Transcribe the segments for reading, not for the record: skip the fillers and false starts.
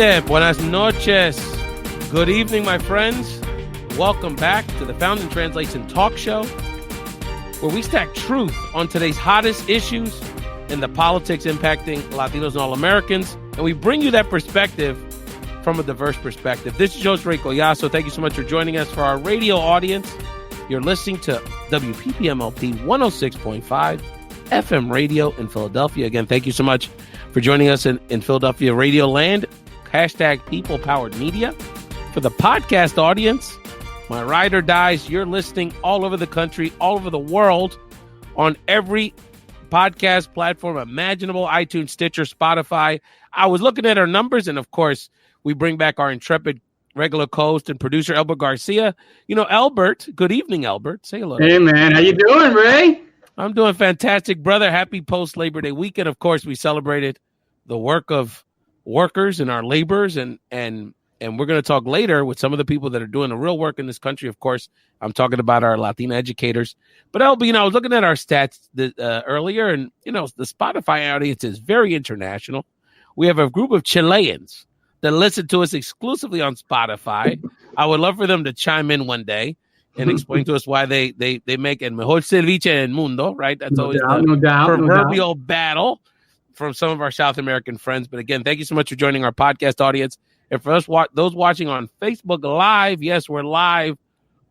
gente, buenas noches. Good evening, my friends. Welcome back to the Found in Translation talk show, where we stack truth on today's hottest issues in the politics impacting Latinos and all Americans, and we bring you that perspective from a diverse perspective. This is Jose Collazo. Thank you so much for joining us. For our radio audience, you're listening to WPPMLP 106.5 FM radio in Philadelphia. Again, thank you so much for joining us in Philadelphia Radio Land. Hashtag People Powered Media. For the podcast audience, my ride or dies, you're listening all over the country, all over the world, on every podcast platform imaginable, iTunes, Stitcher, Spotify. I was looking at our numbers, and of course, we bring back our intrepid regular co-host and producer, Elbert Garcia. You know, Elbert, good evening, Elbert. Say hello. Hey, man. How you doing, Ray? I'm doing fantastic, brother. Happy post-Labor Day weekend. Of course, we celebrated the work of workers and our laborers, and we're going to talk later with some of the people that are doing the real work in this country. Of course, I'm talking about our Latina educators. But LB, I was looking at our stats earlier, and the Spotify audience is very international. We have a group of Chileans that listen to us exclusively on Spotify. I would love for them to chime in one day and explain to us why they make el mejor ceviche en el mundo, right? That's always the proverbial battle from some of our South American friends. But again, thank you so much for joining our podcast audience. And for us, those watching on Facebook Live, yes, we're live,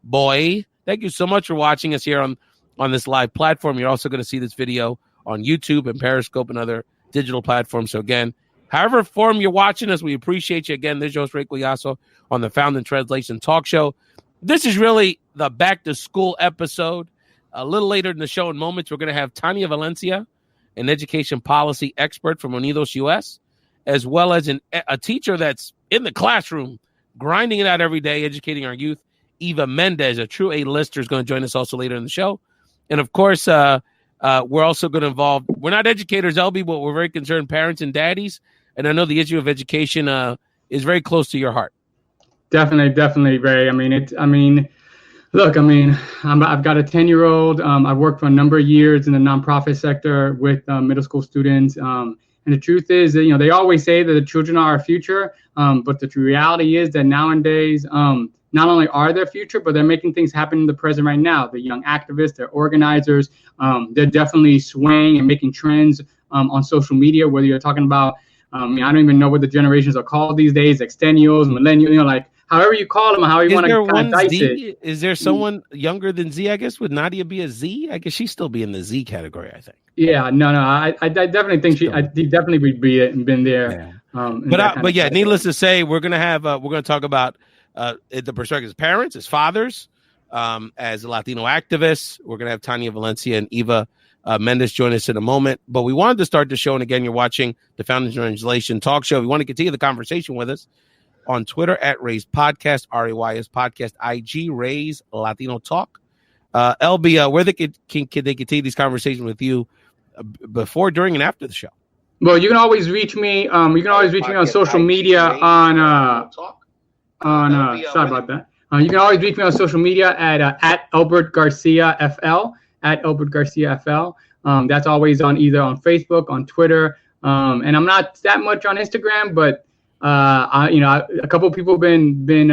boy. Thank you so much for watching us here on this live platform. You're also going to see this video on YouTube and Periscope and other digital platforms. So again, however form you're watching us, we appreciate you. Again, this is Jose Collazo on the Found in Translation talk show. This is really the back to school episode. A little later in the show in moments, we're going to have Tania Valencia, an education policy expert from Unidos US, as well as a teacher that's in the classroom, grinding it out every day, educating our youth. Eva Mendez, a true A-lister, is going to join us also later in the show. And of course, we're also going to involve, we're not educators, LB, but we're very concerned parents and daddies. And I know the issue of education is very close to your heart. Definitely, Ray. Look, I've got a 10-year-old. I've worked for a number of years in the nonprofit sector with middle school students. And the truth is that, they always say that the children are our future. But the reality is that nowadays, not only are their future, but they're making things happen in the present right now. The young activists, they're organizers. They're definitely swaying and making trends on social media, whether you're talking about, I don't even know what the generations are called these days, extennials, millennials, however you call them, how you want to kind of dice it. Is there someone younger than Z, I guess? Would Nadia be a Z? I guess she'd still be in the Z category, I think. Yeah, no. I definitely think she definitely would be been there. Yeah. Needless to say, we're going to talk about the perspective as parents, as fathers, as Latino activists. We're going to have Tania Valencia and Eva Mendez join us in a moment. But we wanted to start the show, and again, you're watching the Found in Translation talk show. If you want to continue the conversation with us, on Twitter at Ray's Podcast, RAYS Podcast, IG Ray's Latino Talk. LB, where can they continue these conversations with you before, during, and after the show? Well, you can always reach me. You can always reach me on social media sorry about that. You can always reach me on social media at Elbert Garcia FL, at Elbert Garcia FL. That's always either on Facebook, on Twitter, and I'm not that much on Instagram, but a couple of people have been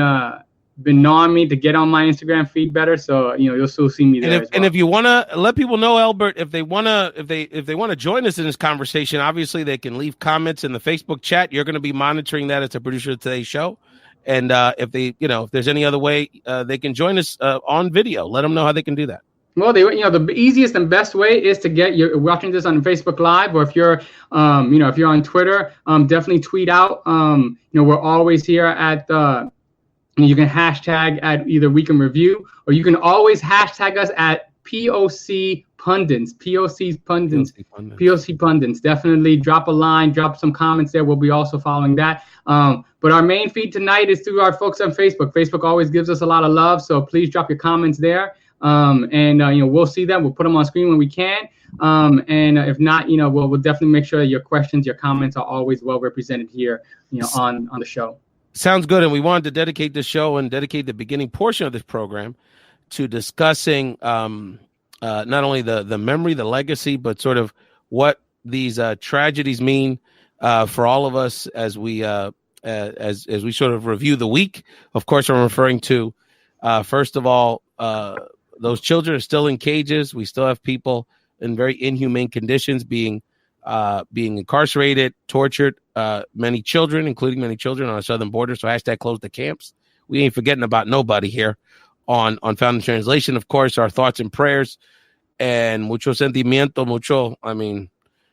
gnawing me to get on my Instagram feed better, so you'll still see me there. And if you want to let people know, Elbert, if they want to join us in this conversation, obviously they can leave comments in the Facebook chat. You're going to be monitoring that as a producer of today's show, and if there's any other way they can join us on video, let them know how they can do that. Well, the easiest and best way is to you're watching this on Facebook Live, or if you're, if you're on Twitter, definitely tweet out. We're always here at you can hashtag at either Week in Review, or you can always hashtag us at POC Pundits, POC Pundits. Definitely drop a line, drop some comments there. We'll be also following that. But our main feed tonight is through our folks on Facebook. Facebook always gives us a lot of love, so please drop your comments there. We'll see them. We'll put them on screen when we can. If not, we'll definitely make sure that your questions, your comments are always well represented here, on the show. Sounds good. And we wanted to dedicate the show and dedicate the beginning portion of this program to discussing not only the memory, the legacy, but sort of what these tragedies mean for all of us as we as we sort of review the week. Of course, I'm referring to, first of all, those children are still in cages. We still have people in very inhumane conditions being incarcerated, tortured. Many children, including many children on our southern border. So hashtag close the camps. We ain't forgetting about nobody here on Found in Translation. Of course, our thoughts and prayers and mucho sentimiento,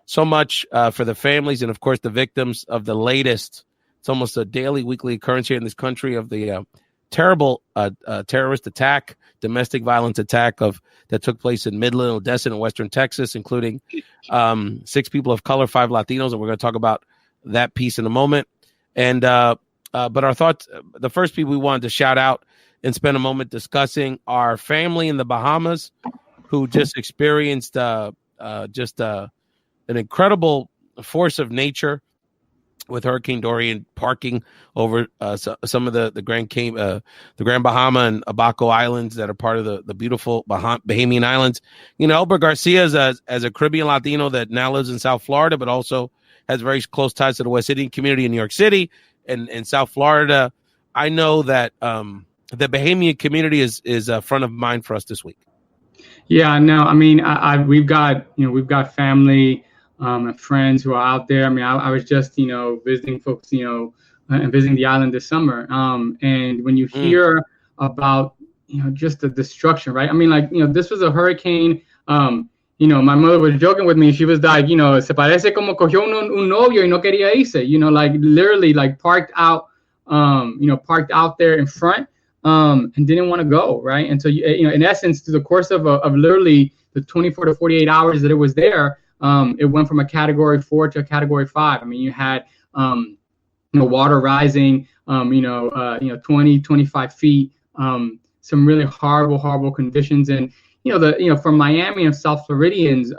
so much for the families and, of course, the victims of the latest. It's almost a daily, weekly occurrence here in this country of the terrible terrorist attack, domestic violence attack that took place in Midland, Odessa, and Western Texas, including 6 people of color, 5 Latinos, and we're going to talk about that piece in a moment. And but our thoughts, the first people we wanted to shout out and spend a moment discussing our family in the Bahamas, who just experienced an incredible force of nature with Hurricane Dorian parking over some of the Grand Bahama and Abaco Islands that are part of the beautiful Bahamian Islands. Elbert Garcia is as a Caribbean Latino that now lives in South Florida, but also has very close ties to the West Indian community in New York City and in South Florida. I know that the Bahamian community is front of mind for us this week. Yeah, no, we've got family and friends who are out there. I was just, visiting folks, and visiting the island this summer. And when you hear about, just the destruction, right? This was a hurricane. My mother was joking with me. She was like, se parece como cogió un novio y no quería irse, literally parked out there in front, and didn't want to go, right? And so, in essence, through the course of literally the 24 to 48 hours that it was there, it went from a category 4 to a category 5. You had, water rising, 20, 25 feet, some really horrible conditions. And, from Miami and South Floridians,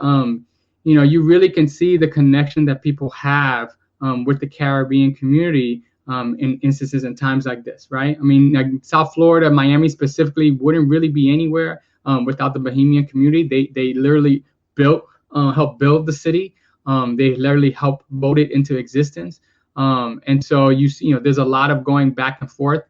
you really can see the connection that people have with the Caribbean community in instances and times like this, right? South Florida, Miami specifically, wouldn't really be anywhere without the Bahamian community. They literally helped build the city. They literally helped vote it into existence. And so there's a lot of going back and forth,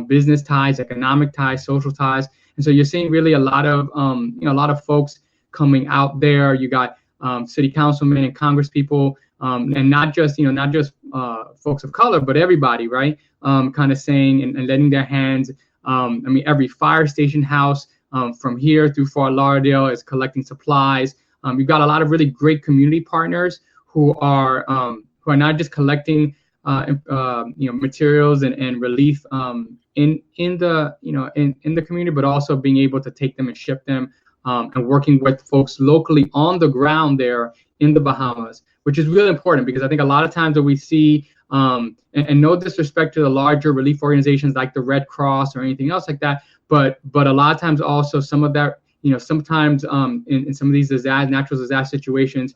business ties, economic ties, social ties. And so you're seeing really a lot of folks coming out there. You got city councilmen and Congress people, and not just folks of color, but everybody, right? Kind of saying and lending their hands. Every fire station house from here through Fort Lauderdale is collecting supplies. You've got a lot of really great community partners who are not just collecting materials and relief in the community, but also being able to take them and ship them, and working with folks locally on the ground there in the Bahamas, which is really important, because I think a lot of times that we see, and no disrespect to the larger relief organizations like the Red Cross or anything else like that, but a lot of times also some of that, sometimes in some of these natural disaster situations,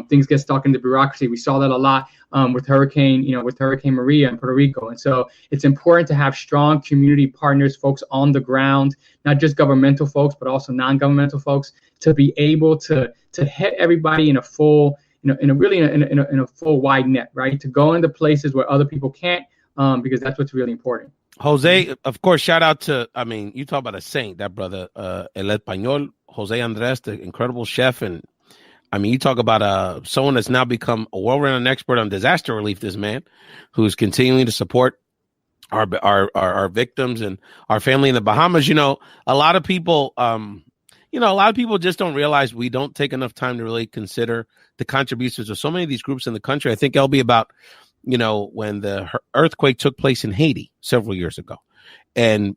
things get stuck in the bureaucracy. We saw that a lot with Hurricane Maria in Puerto Rico. And so it's important to have strong community partners, folks on the ground, not just governmental folks, but also non-governmental folks, to be able to hit everybody in a full, in a full wide net, right? To go into places where other people can't, because that's what's really important. Jose, of course, shout out to, you talk about a saint, that brother, El Español, Jose Andres, the incredible chef. And you talk about someone that's now become a well-renowned expert on disaster relief, this man, who's continuing to support our victims and our family in the Bahamas. A lot of people, just don't realize we don't take enough time to really consider the contributions of so many of these groups in the country. I think, LB, about when the earthquake took place in Haiti several years ago, and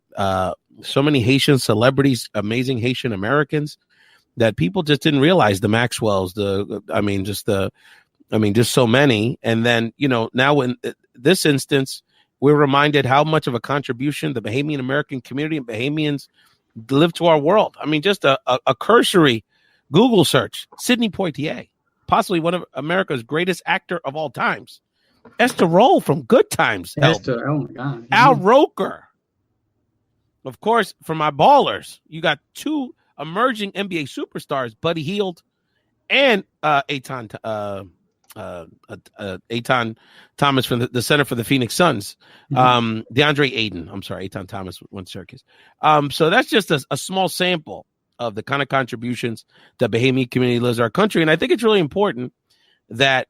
so many Haitian celebrities, amazing Haitian Americans, that people just didn't realize, the Maxwells, just so many. And then, now in this instance, we're reminded how much of a contribution the Bahamian American community and Bahamians live to our world. Just a cursory Google search, Sidney Poitier, possibly one of America's greatest actor of all times. Esther Roll from Good Times. Esther, oh my God. Al Roker. Of course, for my ballers, you got 2 emerging NBA superstars, Buddy Hield and Eitan Aton Thomas from the Center for the Phoenix Suns. DeAndre Ayton. I'm sorry, Aton Thomas went to Syracuse. So that's just a small sample of the kind of contributions that Bahamian community lives in our country. And I think it's really important that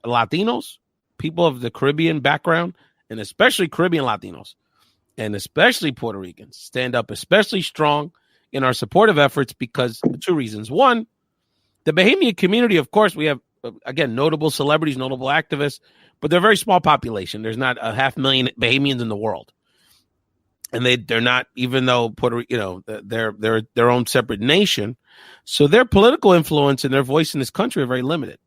Latinos, people of the Caribbean background, and especially Caribbean Latinos, and especially Puerto Ricans, stand up especially strong in our supportive efforts because of two reasons. One, the Bahamian community, of course, we have, again, notable celebrities, notable activists, but they're a very small population. There's not 500,000 Bahamians in the world. And they're not, even though they're their own separate nation. So their political influence and their voice in this country are very limited.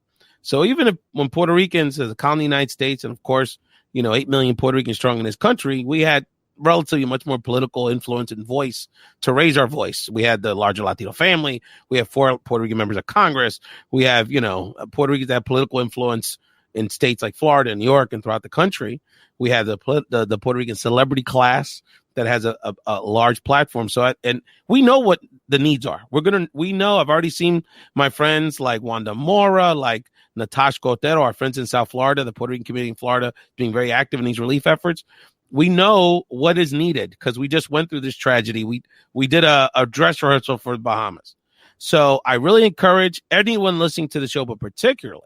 So even when Puerto Ricans, as a colony of the United States, and of course, 8 million Puerto Ricans strong in this country, we had relatively much more political influence and voice to raise our voice. We had the larger Latino family. We have 4 Puerto Rican members of Congress. We have, Puerto Ricans that have political influence in states like Florida and New York and throughout the country. We have the Puerto Rican celebrity class that has a large platform. So, and we know what the needs are. We know, I've already seen my friends like Wanda Mora, like Natasha Cotero, our friends in South Florida, the Puerto Rican community in Florida, being very active in these relief efforts. We know what is needed because we just went through this tragedy. We did a dress rehearsal for the Bahamas. So I really encourage anyone listening to the show, but particularly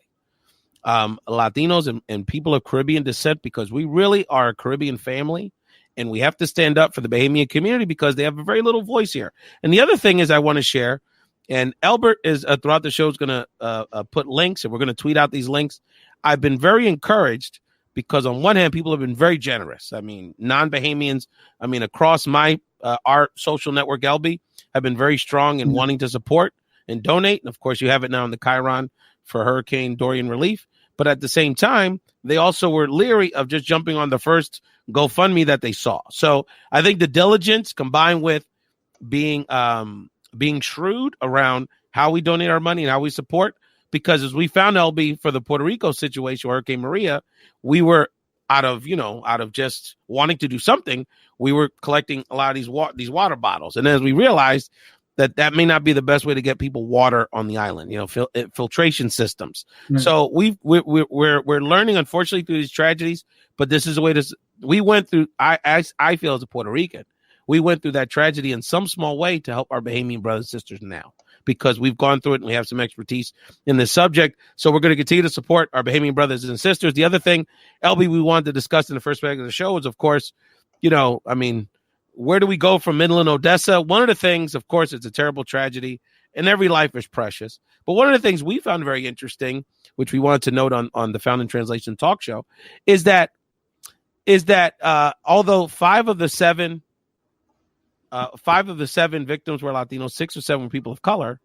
Latinos and people of Caribbean descent, because we really are a Caribbean family. And we have to stand up for the Bahamian community because they have a very little voice here. And the other thing is I want to share, and Elbert is throughout the show is going to put links, and we're going to tweet out these links. I've been very encouraged because on one hand, people have been very generous. I mean, non-Bahamians, across our social network, Elby, have been very strong in wanting to support and donate. And of course, you have it now in the Chiron for Hurricane Dorian relief. But at the same time, they also were leery of just jumping on the first GoFundMe that they saw. So I think the diligence combined with being shrewd around how we donate our money and how we support, because as we found, LB, for the Puerto Rico situation, Hurricane Maria, we were out of just wanting to do something, we were collecting a lot of these water bottles. And as we realized that may not be the best way to get people water on the island, filtration systems. Mm-hmm. So we're learning, unfortunately, through these tragedies, but this is a way we went through, I feel as a Puerto Rican, we went through that tragedy in some small way to help our Bahamian brothers and sisters now, because we've gone through it and we have some expertise in this subject. So we're going to continue to support our Bahamian brothers and sisters. The other thing, LB, we wanted to discuss in the first leg of the show is, of course, where do we go from Midland, Odessa? One of the things, of course, it's a terrible tragedy and every life is precious. But one of the things we found very interesting, which we wanted to note on the Found in Translation talk show, is that although 5 of the 7 victims were Latinos, 6 or 7 were people of color,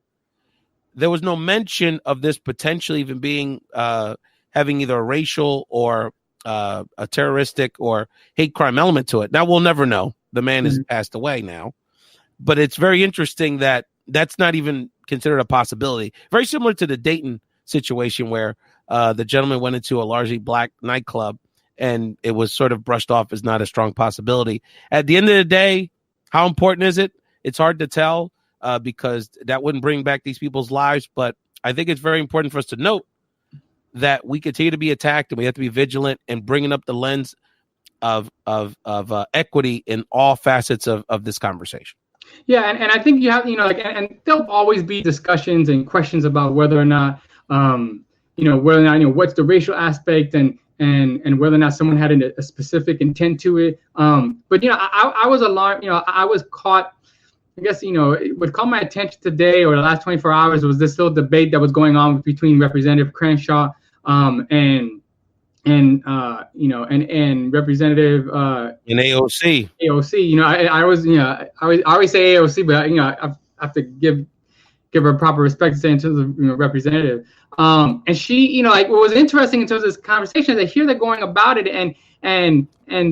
there was no mention of this potentially even being having either a racial or a terroristic or hate crime element to it. Now, we'll never know. The man has passed away now, but it's very interesting that that's not even considered a possibility. Very similar to the Dayton situation where the gentleman went into a largely black nightclub and it was sort of brushed off as not a strong possibility. At the end of the day, how important is it? It's hard to tell because that wouldn't bring back these people's lives. But I think it's very important for us to note that we continue to be attacked and we have to be vigilant and bringing up the lens of equity in all facets of this conversation. Yeah, and I think you have, and there'll always be discussions and questions about whether or not, what's the racial aspect and whether or not someone had a specific intent to it. But I was alarmed. I was caught. I guess what caught my attention today or the last 24 hours was this little debate that was going on between Representative Crenshaw and Representative in AOC. I always say AOC, but I have to give her proper respect in terms of representative. And she, what was interesting in terms of this conversation is I hear they're going about it, and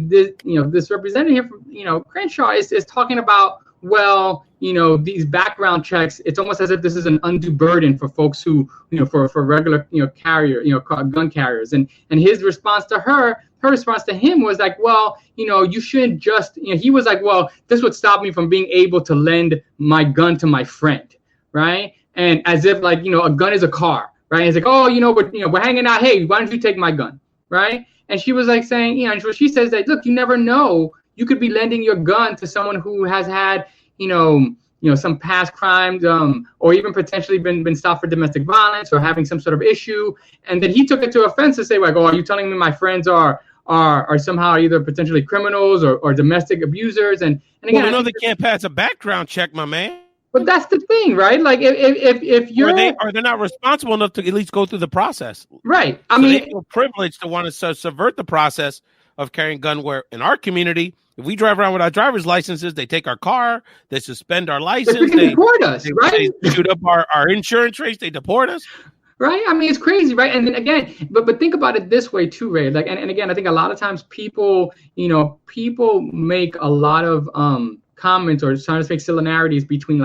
this this representative from Crenshaw is talking about, well, these background checks, it's almost as if this is an undue burden for folks who, for regular, gun carriers. And his response to her response to him was like, well, you shouldn't just, he was like, well, this would stop me from being able to lend my gun to my friend. Right. And as if like, a gun is a car. right? And it's like, oh, we're hanging out. Hey, why don't you take my gun, right? And she was like saying, and she says that, look, you never know. You could be lending your gun to someone who has had, some past crimes, or even potentially been stopped for domestic violence or having some sort of issue. And then he took it to offense to say, like, oh, are you telling me my friends are somehow either potentially criminals or domestic abusers? And again, well, they can't pass a background check, my man. But that's the thing, right? Like if you're, they're not responsible enough to at least go through the process, right? I mean, they feel privileged to want to subvert the process of carrying a gun. Where in our community, if we drive around without driver's licenses, they take our car, they suspend our license, they deport us, right? They shoot up our insurance rates, they deport us. Right. I mean, it's crazy, right? And then again, but think about it this way too, Ray. Like, and again, I think a lot of times people make a lot of comments or trying to make similarities between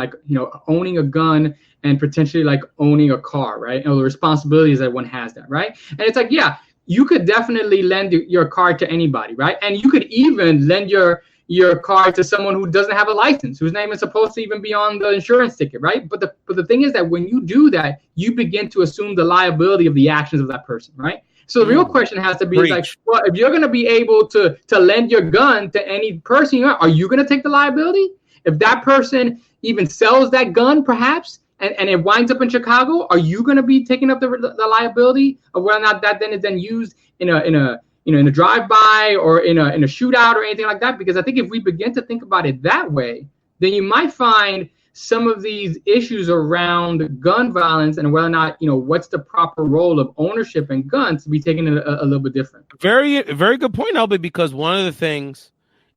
owning a gun and potentially like owning a car, right? And the responsibilities that one has that, right? And it's like, yeah, you could definitely lend your car to anybody, right? And you could even lend your car to someone who doesn't have a license, whose name is supposed to even be on the insurance ticket, right? But the thing is that when you do that, you begin to assume the liability of the actions of that person, right? So the real question has to be like, well, if you're going to be able to lend your gun to any person, are you going to take the liability? If that person even sells that gun, perhaps, and it winds up in Chicago, are you going to be taking up the liability of whether or not that then is then used in a drive-by or in a shootout or anything like that? Because I think if we begin to think about it that way, then you might find some of these issues around gun violence and whether or not, what's the proper role of ownership and guns to be taken a little bit different. Very, very good point, Elbert, because one of the things,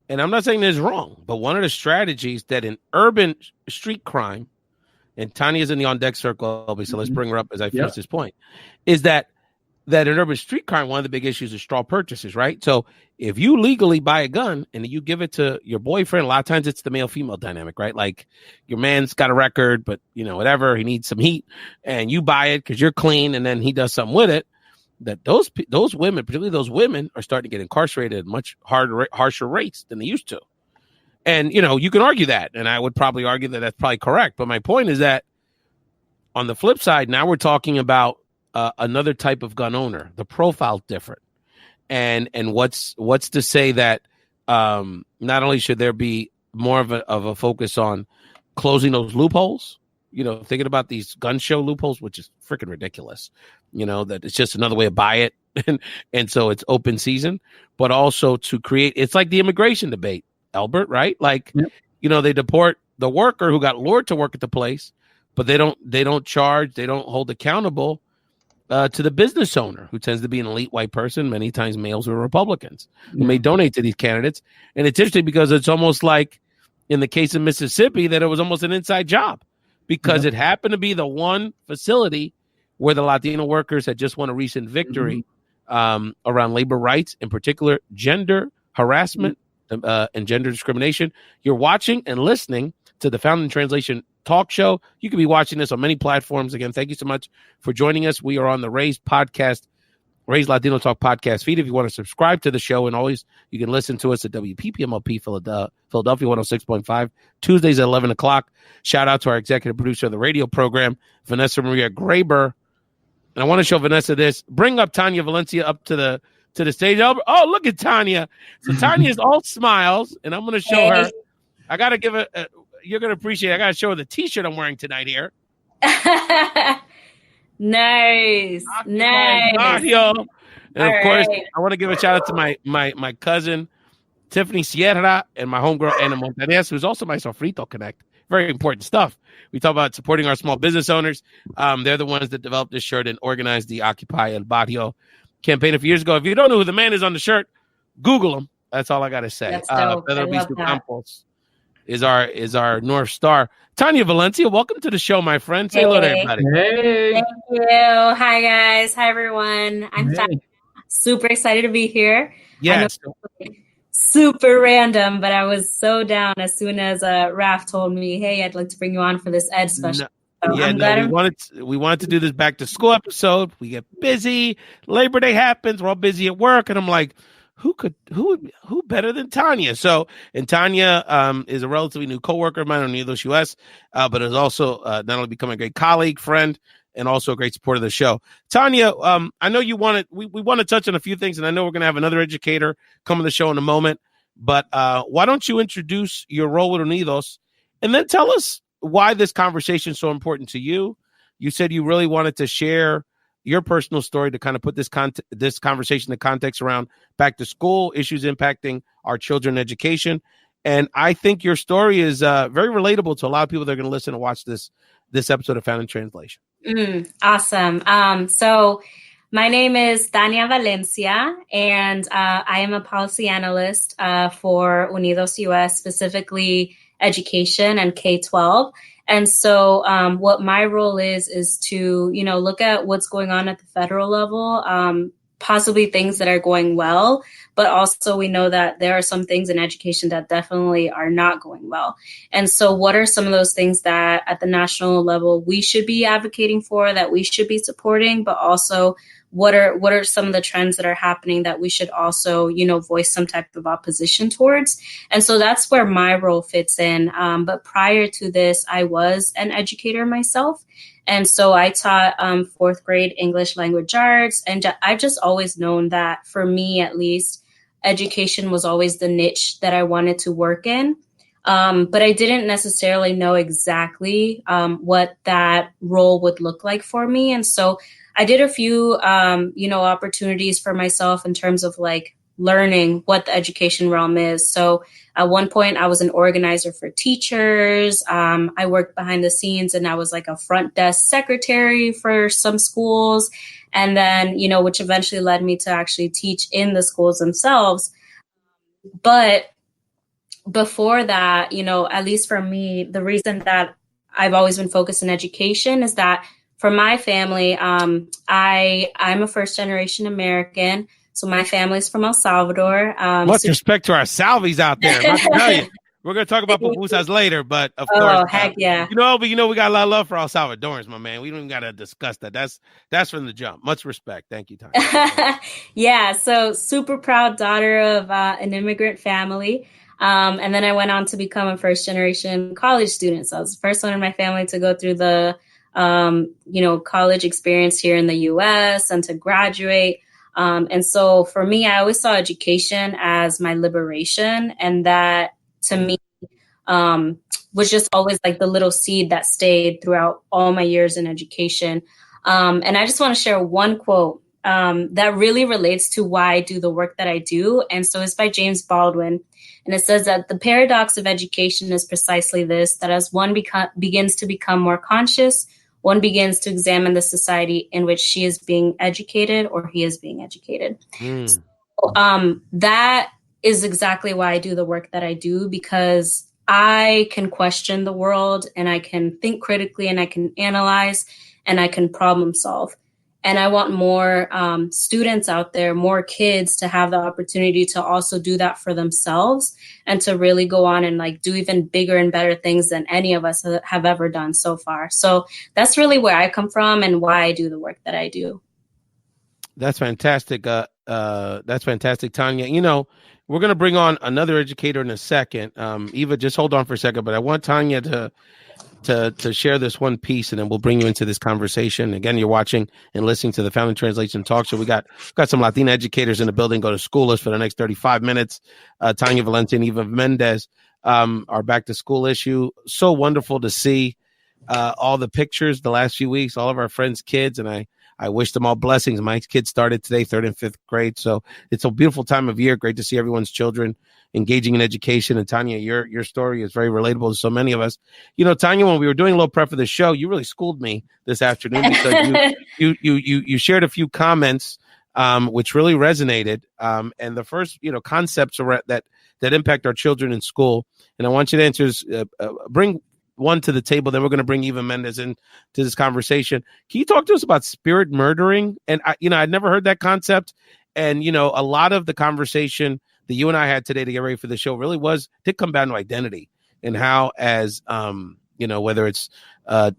and I'm not saying this is wrong, but one of the strategies that in urban street crime, and Tania's in the on deck circle, Elbert, so let's bring her up as I finish this point, is that in urban street crime, one of the big issues is straw purchases, right? So if you legally buy a gun and you give it to your boyfriend, a lot of times it's the male-female dynamic, right? Like your man's got a record, but whatever, he needs some heat, and you buy it because you're clean, and then he does something with it. That those women, particularly those women, are starting to get incarcerated at much harsher rates than they used to. And you can argue that, and I would probably argue that that's probably correct. But my point is that on the flip side, now we're talking about another type of gun owner. The profile's different, and what's to say that not only should there be more of a focus on closing those loopholes, thinking about these gun show loopholes, which is freaking ridiculous. That it's just another way to buy it, and so it's open season, but also to create. It's like the immigration debate, Elbert, right? Like they deport the worker who got lured to work at the place, but they don't charge, they don't hold accountable to the business owner, who tends to be an elite white person, many times males who are Republicans, who may donate to these candidates. And it's interesting because it's almost like in the case of Mississippi that it was almost an inside job because it happened to be the one facility where the Latino workers had just won a recent victory around labor rights, in particular gender harassment and gender discrimination. You're watching and listening to the Found in Translation talk show. You can be watching this on many platforms. Again, thank you so much for joining us. We are on the Raise Latino Talk podcast feed. If you want to subscribe to the show, and always you can listen to us at WPPMLP Philadelphia 106.5 Tuesdays at 11 o'clock. Shout out to our executive producer of the radio program, Vanessa Maria Graber. And I want to show Vanessa this. Bring up Tania Valencia up to the stage. Oh, look at Tania. So Tania is all smiles, and I'm going to show her. I got to give it. You're going to appreciate it. I got to show her the T-shirt I'm wearing tonight here. Nice. And of course, I want to give a shout out to my cousin, Tiffany Sierra, and my homegirl, Ana Montañez, who's also my Sofrito Connect. Very important stuff. We talk about supporting our small business owners. They're the ones that developed this shirt and organized the Occupy El Barrio campaign a few years ago. If you don't know who the man is on the shirt, Google him. That's all I got to say. That's dope. Pedro Bispo Campos is our North Star. Tania Valencia, welcome to the show, my friend. Say hello to everybody. Hey. Thank you. Hi, guys. Hi, everyone. I'm super excited to be here. Yes. Super random, but I was so down as soon as Raf told me, hey, I'd like to bring you on for this Ed special. We wanted to do this back to school episode. We get busy. Labor Day happens. We're all busy at work. And I'm like, who better than Tania? So, and Tania is a relatively new coworker of mine on Unidos US, but is also not only become a great colleague, friend, and also a great supporter of the show. Tania, I know you wanted, we want to touch on a few things, and I know we're going to have another educator come on the show in a moment, but why don't you introduce your role with Unidos, and then tell us why this conversation is so important to you. You said you really wanted to share your personal story to kind of put this conversation in context around back to school, issues impacting our children's education. And I think your story is very relatable to a lot of people that are going to listen and watch this episode of Found in Translation. Awesome. So my name is Tania Valencia, and I am a policy analyst for Unidos US, specifically education and K-12. And so what my role is to, look at what's going on at the federal level, possibly things that are going well, but also we know that there are some things in education that definitely are not going well. And so what are some of those things that at the national level we should be advocating for, that we should be supporting, but also what are some of the trends that are happening that we should also, voice some type of opposition towards? And so that's where my role fits in. But prior to this, I was an educator myself. And so I taught fourth grade English language arts. And I've just always known that, for me at least, education was always the niche that I wanted to work in. But I didn't necessarily know exactly what that role would look like for me. And so I did a few, opportunities for myself in terms of like learning what the education realm is. So at one point I was an organizer for teachers. I worked behind the scenes and I was like a front desk secretary for some schools. And then, which eventually led me to actually teach in the schools themselves. But before that, at least for me, the reason that I've always been focused in education is that for my family, I'm a first generation American. So my family's from El Salvador. Much respect to our Salvies out there. I'm tell you, we're going to talk about pupusas later, but of course. Oh, heck yeah. We got a lot of love for El Salvadorans, my man. We don't even got to discuss that. That's from the jump. Much respect. Thank you, Tania. Yeah. So super proud daughter of an immigrant family. And then I went on to become a first generation college student. So I was the first one in my family to go through the college experience here in the US and to graduate. And so for me, I always saw education as my liberation. And that to me was just always like the little seed that stayed throughout all my years in education. And I just want to share one quote that really relates to why I do the work that I do. And so it's by James Baldwin. And it says that the paradox of education is precisely this, that as one begins to become more conscious, one begins to examine the society in which she is being educated or he is being educated. So, that is exactly why I do the work that I do, because I can question the world and I can think critically and I can analyze and I can problem solve. And I want more students out there, more kids to have the opportunity to also do that for themselves and to really go on and like do even bigger and better things than any of us have ever done so far. So that's really where I come from and why I do the work that I do. That's fantastic. That's fantastic, Tania. We're going to bring on another educator in a second. Eva, just hold on for a second, but I want Tania to share this one piece, and then we'll bring you into this conversation. Again, you're watching and listening to the Found in Translation Talk Show. We got some Latina educators in the building. Go to school us for the next 35 minutes. Tania Valencia and Eva Mendez, our back to school issue. So wonderful to see all the pictures the last few weeks, all of our friends' kids, and I wish them all blessings. My kids started today, 3rd and 5th grade. So it's a beautiful time of year. Great to see everyone's children engaging in education. And Tania, your story is very relatable to so many of us. Tania, when we were doing a little prep for the show, you really schooled me this afternoon because you shared a few comments which really resonated. And the first, concepts that impact our children in school. And I want you to answer, bring one to the table. Then we're going to bring Eva Mendez into this conversation. Can you talk to us about spirit murdering? And I'd never heard that concept. And, a lot of the conversation that you and I had today to get ready for the show really did come down to identity and how, as, whether it's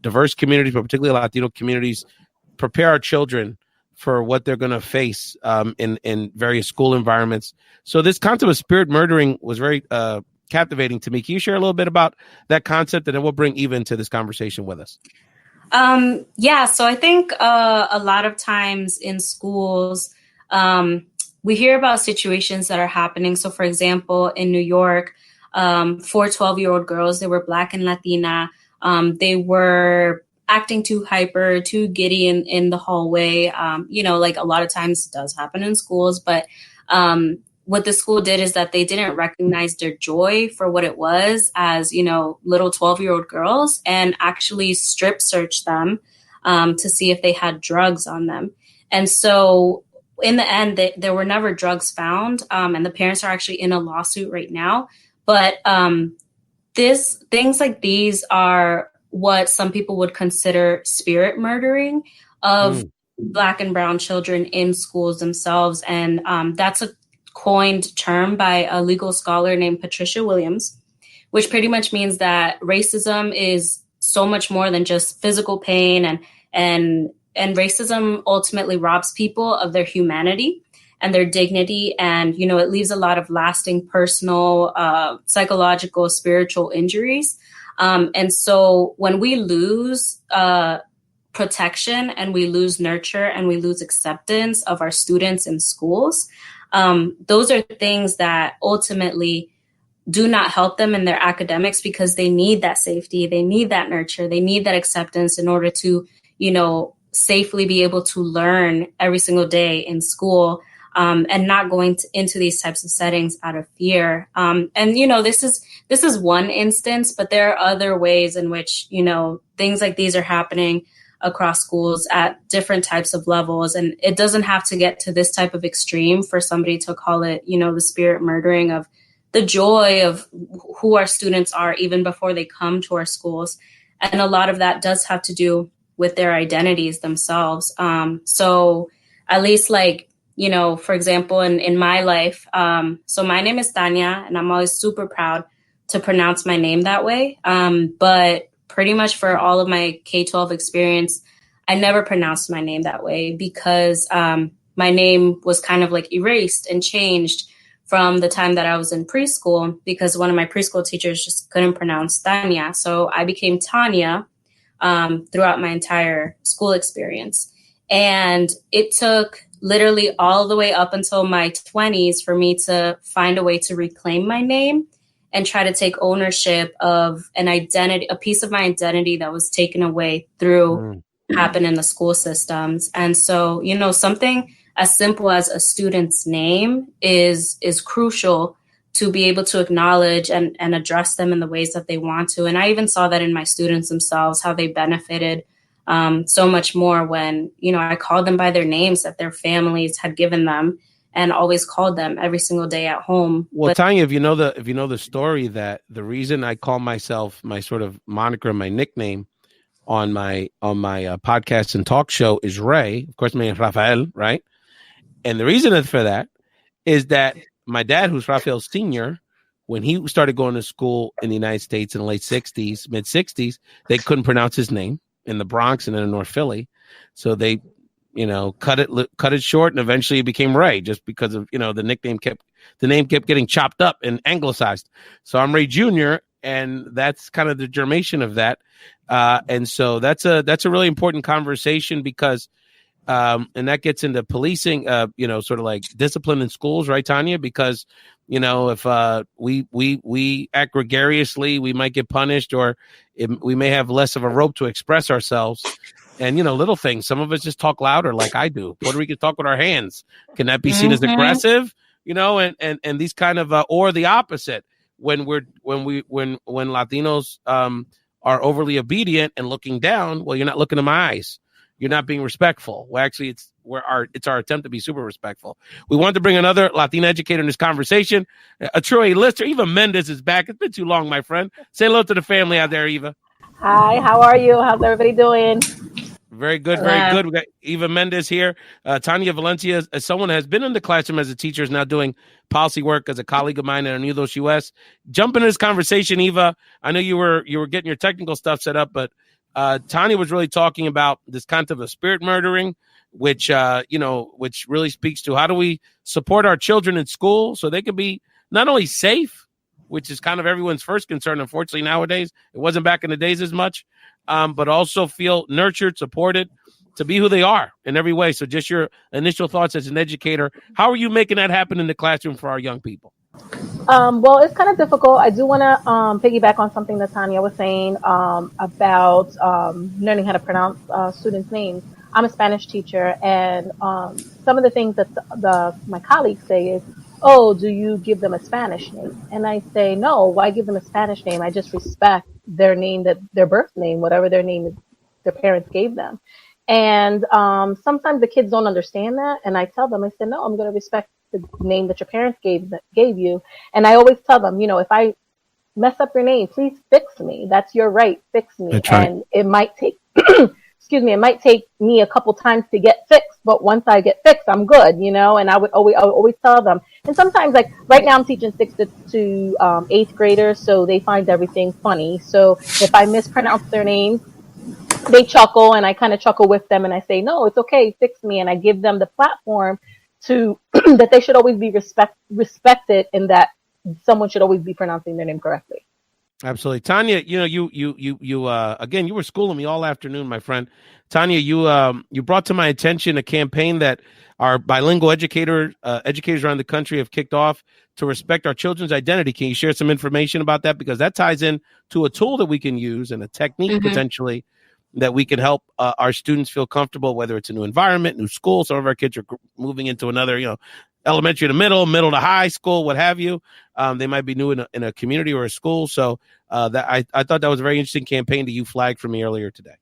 diverse communities, but particularly Latino communities, prepare our children for what they're going to face in various school environments. So this concept of spirit murdering was very captivating to me. Can you share a little bit about that concept, and then we'll bring Eva into this conversation with us? Yeah, so I think a lot of times in schools, we hear about situations that are happening. So, for example, in New York, 4 12-year-old girls, they were Black and Latina. They were acting too hyper, too giddy in the hallway. Like a lot of times it does happen in schools, but what the school did is that they didn't recognize their joy for what it was as, little 12-year-old girls, and actually strip searched them to see if they had drugs on them. And so in the end, there were never drugs found. And the parents are actually in a lawsuit right now. But things like these are what some people would consider spirit murdering of Black and brown children in schools themselves. And that's a coined term by a legal scholar named Patricia Williams, which pretty much means that racism is so much more than just physical pain, and racism ultimately robs people of their humanity and their dignity. And, it leaves a lot of lasting personal, psychological, spiritual injuries. And so when we lose protection and we lose nurture and we lose acceptance of our students in schools, those are things that ultimately do not help them in their academics, because they need that safety, they need that nurture, they need that acceptance in order to, safely be able to learn every single day in school, and not going into these types of settings out of fear. And this is one instance, but there are other ways in which, things like these are happening across schools at different types of levels. And it doesn't have to get to this type of extreme for somebody to call it, the spirit murdering of the joy of who our students are even before they come to our schools. And a lot of that does have to do with their identities themselves. So at least for example, in my life, so my name is Tania, and I'm always super proud to pronounce my name that way. But pretty much for all of my K-12 experience, I never pronounced my name that way, because my name was kind of erased and changed from the time that I was in preschool, because one of my preschool teachers just couldn't pronounce Tania. So I became Tania throughout my entire school experience. And it took literally all the way up until my 20s for me to find a way to reclaim my name and try to take ownership of an identity, a piece of my identity that was taken away through happen in the school systems. And so, something as simple as a student's name is crucial to be able to acknowledge and address them in the ways that they want to. And I even saw that in my students themselves, how they benefited so much more when, I called them by their names that their families had given them, and always called them every single day at home. Well, Tanya, if you know the story, that the reason I call myself my sort of moniker, my nickname on my podcast and talk show is Ray. Of course, my name is Rafael, right? And the reason for that is that my dad, who's Rafael Sr., when he started going to school in the United States in the late 60s, mid 60s, they couldn't pronounce his name in the Bronx and then in North Philly. So they, cut it short, and eventually it became Ray, just because of, the name kept getting chopped up and anglicized. So I'm Ray Jr., and that's kind of the germination of that. And so that's a really important conversation, because and that gets into policing, sort of like discipline in schools, right, Tanya? Because, if we act gregariously, we might get punished, or we may have less of a rope to express ourselves. And, little things. Some of us just talk louder, like I do. Puerto Ricans talk with our hands. Can that be seen as aggressive? And these kind of, or the opposite, when Latinos are overly obedient and looking down, well, you're not looking in my eyes. You're not being respectful. Well, actually, it's our attempt to be super respectful. We want to bring another Latina educator in this conversation. A true A-lister. Eva Mendez is back. It's been too long, my friend. Say hello to the family out there, Eva. Hi, how are you? How's everybody doing? Very good, very good. We got Eva Mendez here. Tania Valencia, as someone who has been in the classroom as a teacher, is now doing policy work as a colleague of mine at Unidos US. Jump into this conversation, Eva. I know you were getting your technical stuff set up, but Tania was really talking about this concept of spirit murdering, which really speaks to how do we support our children in school so they can be not only safe, which is kind of everyone's first concern. Unfortunately, nowadays, it wasn't back in the days as much. but also feel nurtured, supported to be who they are in every way. So just your initial thoughts as an educator, how are you making that happen in the classroom for our young people? Well, it's kind of difficult. I do want to piggyback on something that Tania was saying about learning how to pronounce students' names. I'm a Spanish teacher, and some of the things that my colleagues say is, "Oh, do you give them a Spanish name?" And I say, "No. Why give them a Spanish name? I just respect their name, that their birth name, whatever their name is, their parents gave them." And sometimes the kids don't understand that, and I tell them, I said, "No, I'm going to respect the name that your parents gave you." And I always tell them, if I mess up your name, please fix me. That's your right. Fix me. That's right. And it might take, excuse me, it might take me a couple times to get fixed, but once I get fixed, I'm good, and I would always tell them. And sometimes, like right now I'm teaching 6th to 8th graders, so they find everything funny. So if I mispronounce their names, they chuckle, and I kind of chuckle with them, and I say, "No, it's okay, fix me." And I give them the platform to that they should always be respected, and that someone should always be pronouncing their name correctly. Absolutely. Tania, you again, you were schooling me all afternoon, my friend. Tania, you brought to my attention a campaign that our bilingual educators around the country have kicked off to respect our children's identity. Can you share some information about that? Because that ties in to a tool that we can use and a technique potentially that we can help our students feel comfortable, whether it's a new environment, new school. Some of our kids are moving into another, elementary to middle to high school, what have you. They might be new in a community or a school. So that I thought that was a very interesting campaign that you flagged for me earlier today.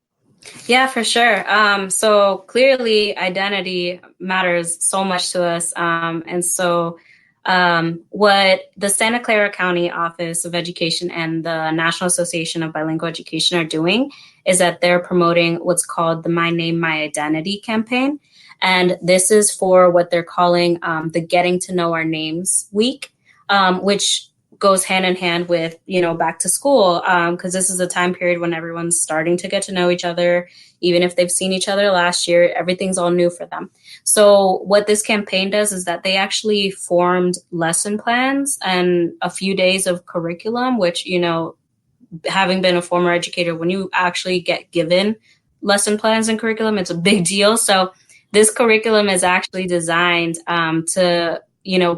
Yeah, for sure. So clearly identity matters so much to us. And so what the Santa Clara County Office of Education and the National Association of Bilingual Education are doing is that they're promoting what's called the My Name, My Identity campaign. And this is for what they're calling the Getting to Know Our Names Week, which goes hand in hand with, back to school, because this is a time period when everyone's starting to get to know each other. Even if they've seen each other last year, everything's all new for them. So what this campaign does is that they actually formed lesson plans and a few days of curriculum, which, having been a former educator, when you actually get given lesson plans and curriculum, it's a big deal. So this curriculum is actually designed to,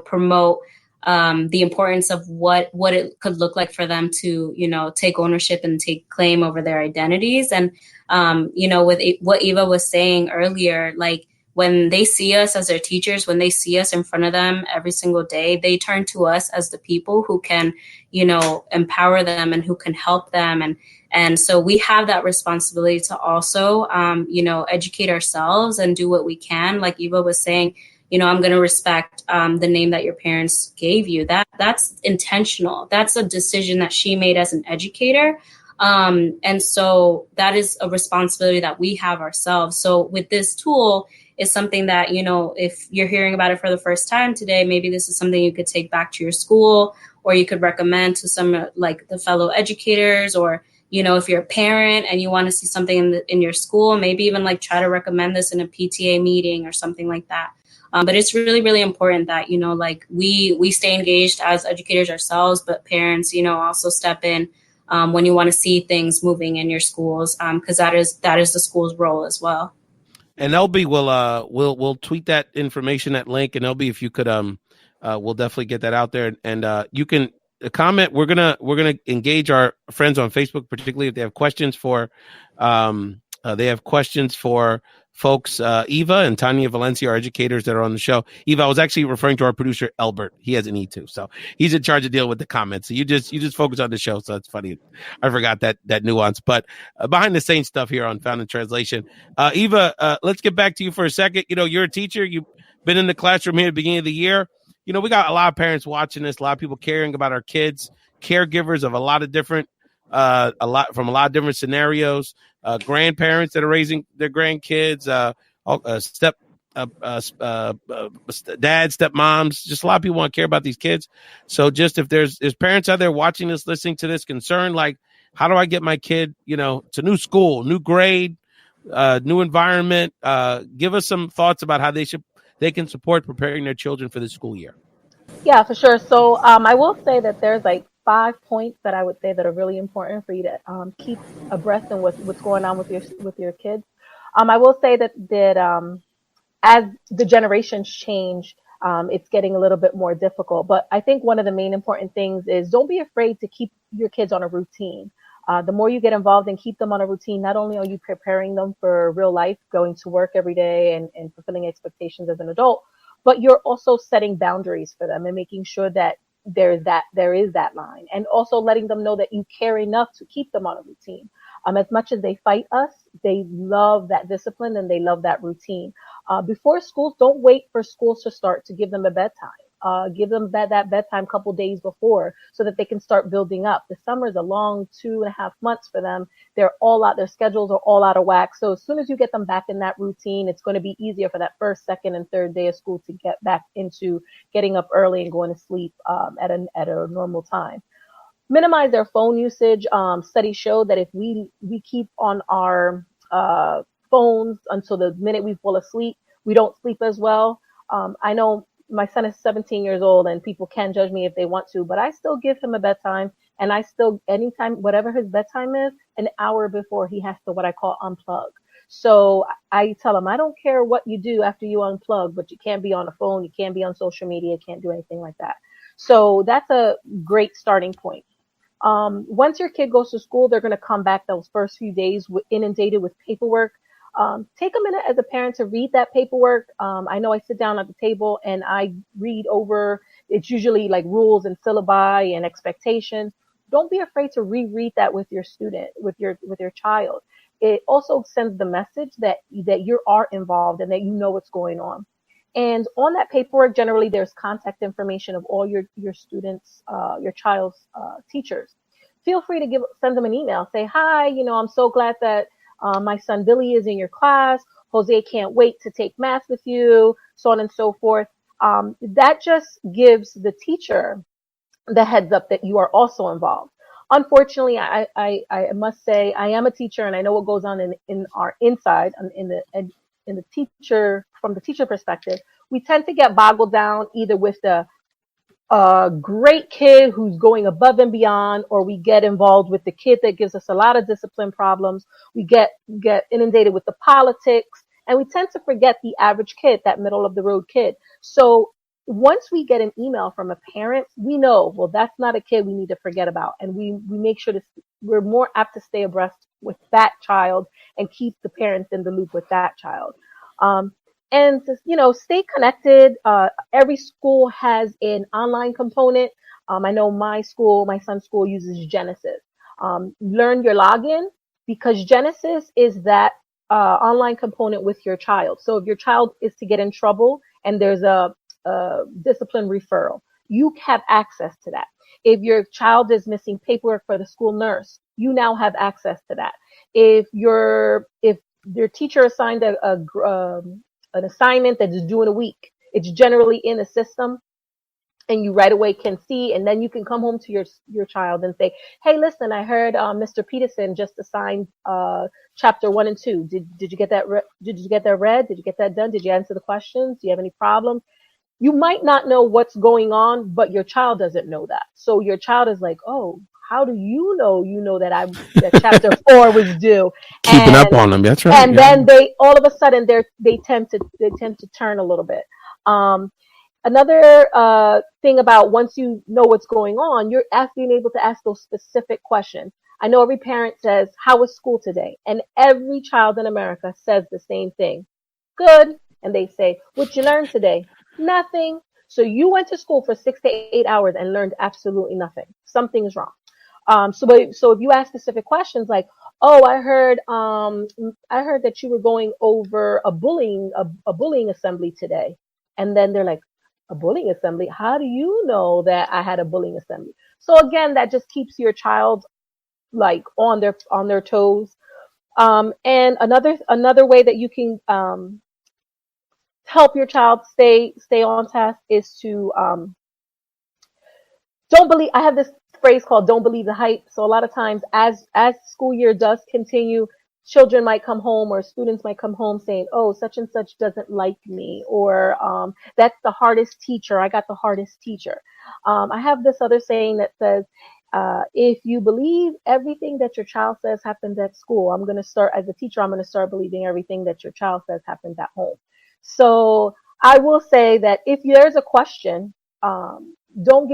promote the importance of what it could look like for them to, take ownership and take claim over their identities. And, with what Eva was saying earlier, like when they see us as their teachers, when they see us in front of them every single day, they turn to us as the people who can, empower them and who can help them. And so we have that responsibility to also, educate ourselves and do what we can. Like Eva was saying, I'm going to respect the name that your parents gave you. That's intentional. That's a decision that she made as an educator. And so that is a responsibility that we have ourselves. So with this tool, is something that, if you're hearing about it for the first time today, maybe this is something you could take back to your school, or you could recommend to some like the fellow educators, or, if you're a parent and you want to see something in your school, maybe even like try to recommend this in a PTA meeting or something like that. But it's really, really important that, we stay engaged as educators ourselves, but parents, also step in when you want to see things moving in your schools, because that is the school's role as well. And LB will tweet that information, that link, and LB, if you could, we'll definitely get that out there. And you can comment. We're gonna engage our friends on Facebook, particularly if they have questions for folks. Eva and Tania Valencia are educators that are on the show. Eva, I was actually referring to our producer Elbert. He has an E too, so he's in charge of dealing with the comments. So you just focus on the show. So it's funny. I forgot that nuance. But behind the scenes stuff here on Found in Translation. Eva, let's get back to you for a second. You're a teacher. You've been in the classroom here at the beginning of the year. We got a lot of parents watching this. A lot of people caring about our kids. Caregivers of a lot of different different scenarios. Grandparents that are raising their grandkids, dads, stepmoms, just a lot of people want to care about these kids. So just if there's parents out there watching this, listening to this, concerned, like, how do I get my kid, to new school, new grade, new environment? Give us some thoughts about how they can support preparing their children for the school year. Yeah, for sure. So I will say that there's like 5 points that I would say that are really important for you to keep abreast in what's going on with your kids. I will say that as the generations change, it's getting a little bit more difficult. But I think one of the main important things is don't be afraid to keep your kids on a routine. The more you get involved and keep them on a routine, not only are you preparing them for real life, going to work every day and fulfilling expectations as an adult, but you're also setting boundaries for them and making sure that there is that line, and also letting them know that you care enough to keep them on a routine. As much as they fight us, they love that discipline and they love that routine. Before schools, don't wait for schools to start to give them a bedtime. Give them that bedtime couple days before so that they can start building up. The summer is a long 2.5 months for them. They're all out, their schedules are all out of whack. So as soon as you get them back in that routine, it's going to be easier for that first, second, and third day of school to get back into getting up early and going to sleep at a normal time. Minimize their phone usage. Studies show that if we keep on our phones until the minute we fall asleep, we don't sleep as well. I know my son is 17 years old and people can judge me if they want to, but I still give him a bedtime, and I still, anytime, whatever his bedtime is, an hour before he has to what I call unplug. So I tell him, I don't care what you do after you unplug, but you can't be on the phone, you can't be on social media, you can't do anything like that. So that's a great starting point. Once your kid goes to school, they're going to come back those first few days inundated with paperwork. Take a minute as a parent to read that paperwork. I know I sit down at the table and I read over, it's usually like rules and syllabi and expectations. Don't be afraid to reread that with your student, with your child. It also sends the message that you are involved and that you know what's going on. And on that paperwork, generally there's contact information of all your students, your child's teachers. Feel free to send them an email. Say, hi, I'm so glad that my son Billy is in your class. Jose can't wait to take math with you, so on and so forth. That just gives the teacher the heads up that you are also involved. Unfortunately, I must say I am a teacher and I know what goes on in our inside, in the teacher, from the teacher perspective. We tend to get boggled down either with the great kid who's going above and beyond, or we get involved with the kid that gives us a lot of discipline problems. We get inundated with the politics, and we tend to forget the average kid, that middle of the road kid. So once we get an email from a parent, we know, well, that's not a kid we need to forget about. And we make sure we're more apt to stay abreast with that child and keep the parents in the loop with that child. And stay connected. Every school has an online component. I know my son's school uses Genesis. Learn your login, because Genesis is that online component with your child. So if your child is to get in trouble and there's a discipline referral, you have access to that. If your child is missing paperwork for the school nurse, you now have access to that. If your teacher assigned an assignment that's due in a week, it's generally in the system and you right away can see, and then you can come home to your child and say, hey, listen, I heard Mr. Peterson just assigned chapter 1 and 2. Did you get that did you get that read? Did you get that done? Did you answer the questions? Do you have any problems? You might not know what's going on, but your child doesn't know that. So your child is like, oh, how do you know that that chapter 4 was due? Keeping up on them, that's right. And then they all of a sudden they tend to turn a little bit. Another thing about once you know what's going on, you're being able to ask those specific questions. I know every parent says, how was school today? And every child in America says the same thing. Good. And they say, what'd you learn today? Nothing. So you went to school for 6 to 8 hours and learned absolutely nothing. Something is wrong. So if you ask specific questions like, oh, I heard that you were going over a bullying assembly today. And then they're like, a bullying assembly? How do you know that I had a bullying assembly? So again, that just keeps your child like on their toes. And another way that you can help your child stay on task is to don't believe. I have this phrase called "don't believe the hype." So a lot of times, as school year does continue, children might come home or students might come home saying, oh, such and such doesn't like me, or that's the hardest teacher. I got the hardest teacher. I have this other saying that says, if you believe everything that your child says happens at school, I'm going to start, as a teacher, I'm going to start believing everything that your child says happens at home. So I will say that if there's a question, don't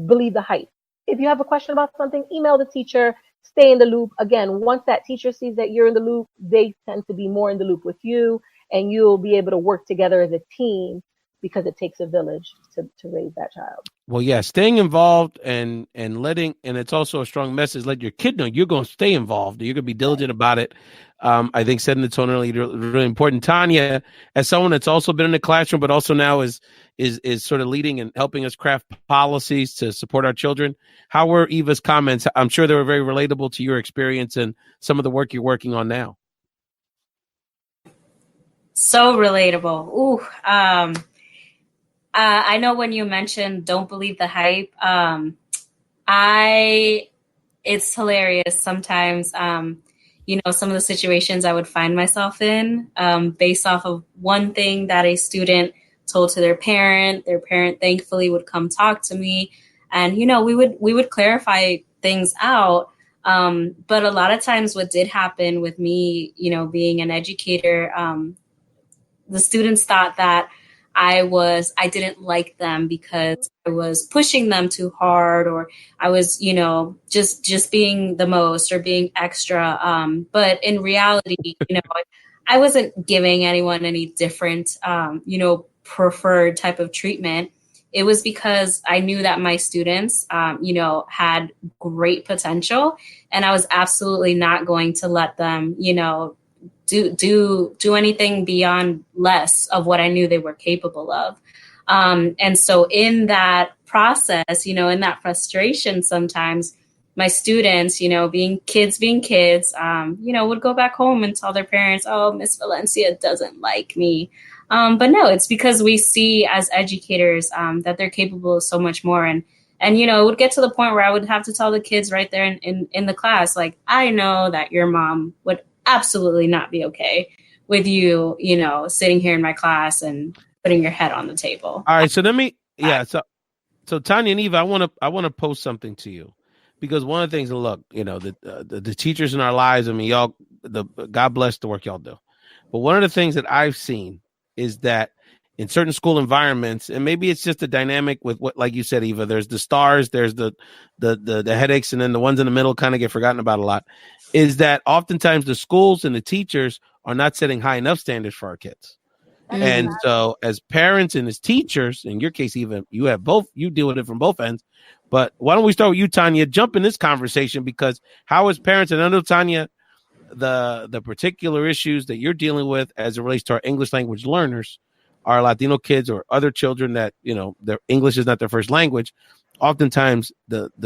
believe the hype. If you have a question about something, email the teacher, stay in the loop. Again, once that teacher sees that you're in the loop, they tend to be more in the loop with you, and you'll be able to work together as a team, because it takes a village to raise that child. Well, yeah, staying involved and it's also a strong message. Let your kid know you're going to stay involved. You're going to be diligent about it. I think setting the tone early is really important. Tania, as someone that's also been in the classroom, but also now is sort of leading and helping us craft policies to support our children. How were Eva's comments? I'm sure they were very relatable to your experience and some of the work you're working on now. So relatable. Ooh. I know when you mentioned don't believe the hype, it's hilarious sometimes, some of the situations I would find myself in, based off of one thing that a student told to their parent thankfully would come talk to me, and, we would clarify things out. But a lot of times what did happen with me, being an educator, the students thought that I didn't like them because I was pushing them too hard, or I was, just being the most or being extra. But in reality, I wasn't giving anyone any different, preferred type of treatment. It was because I knew that my students, had great potential, and I was absolutely not going to let them, do anything beyond less of what I knew they were capable of. And so in that process, in that frustration, sometimes my students, being kids, would go back home and tell their parents, oh, Miss Valencia doesn't like me. But no, it's because we see as educators that they're capable of so much more. And it would get to the point where I would have to tell the kids right there in the class, like, I know that your mom would absolutely not be okay with you, sitting here in my class and putting your head on the table. All right. So so Tania and Eva, I want to post something to you, because one of the things, look, the teachers in our lives, I mean, God bless the work y'all do. But one of the things that I've seen is that in certain school environments, and maybe it's just a dynamic with what, like you said, Eva, there's the stars, there's the headaches, and then the ones in the middle kind of get forgotten about a lot, is that oftentimes the schools and the teachers are not setting high enough standards for our kids. Mm-hmm. And so as parents and as teachers, in your case, Eva, you deal with it from both ends. But why don't we start with you, Tania? Jump in this conversation, because how as parents, and I know, Tania, the particular issues that you're dealing with as it relates to our English language learners, our Latino kids or other children that, their English is not their first language. Oftentimes those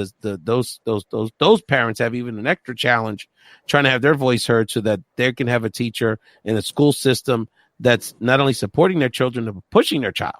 parents have even an extra challenge trying to have their voice heard so that they can have a teacher in a school system that's not only supporting their children, but pushing their child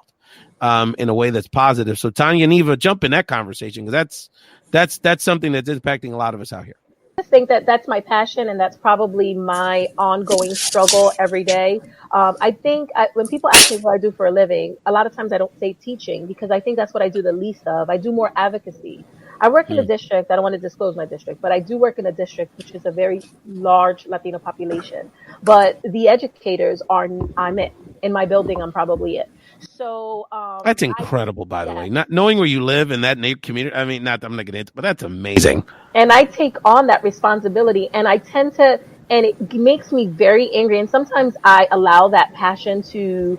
in a way that's positive. So Tania and Eva, jump in that conversation, because that's something that's impacting a lot of us out here. I think that's my passion, and that's probably my ongoing struggle every day. I think when people ask me what I do for a living, a lot of times I don't say teaching, because I think that's what I do the least of. I do more advocacy. I work in a district. I don't want to disclose my district, but I do work in a district which is a very large Latino population. But the educators I'm it. In my building, I'm probably it. So that's incredible, by the way. Not knowing where you live in that community. I mean, I'm not going to, but that's amazing. And I take on that responsibility, and I tend to, and it makes me very angry. And sometimes I allow that passion to,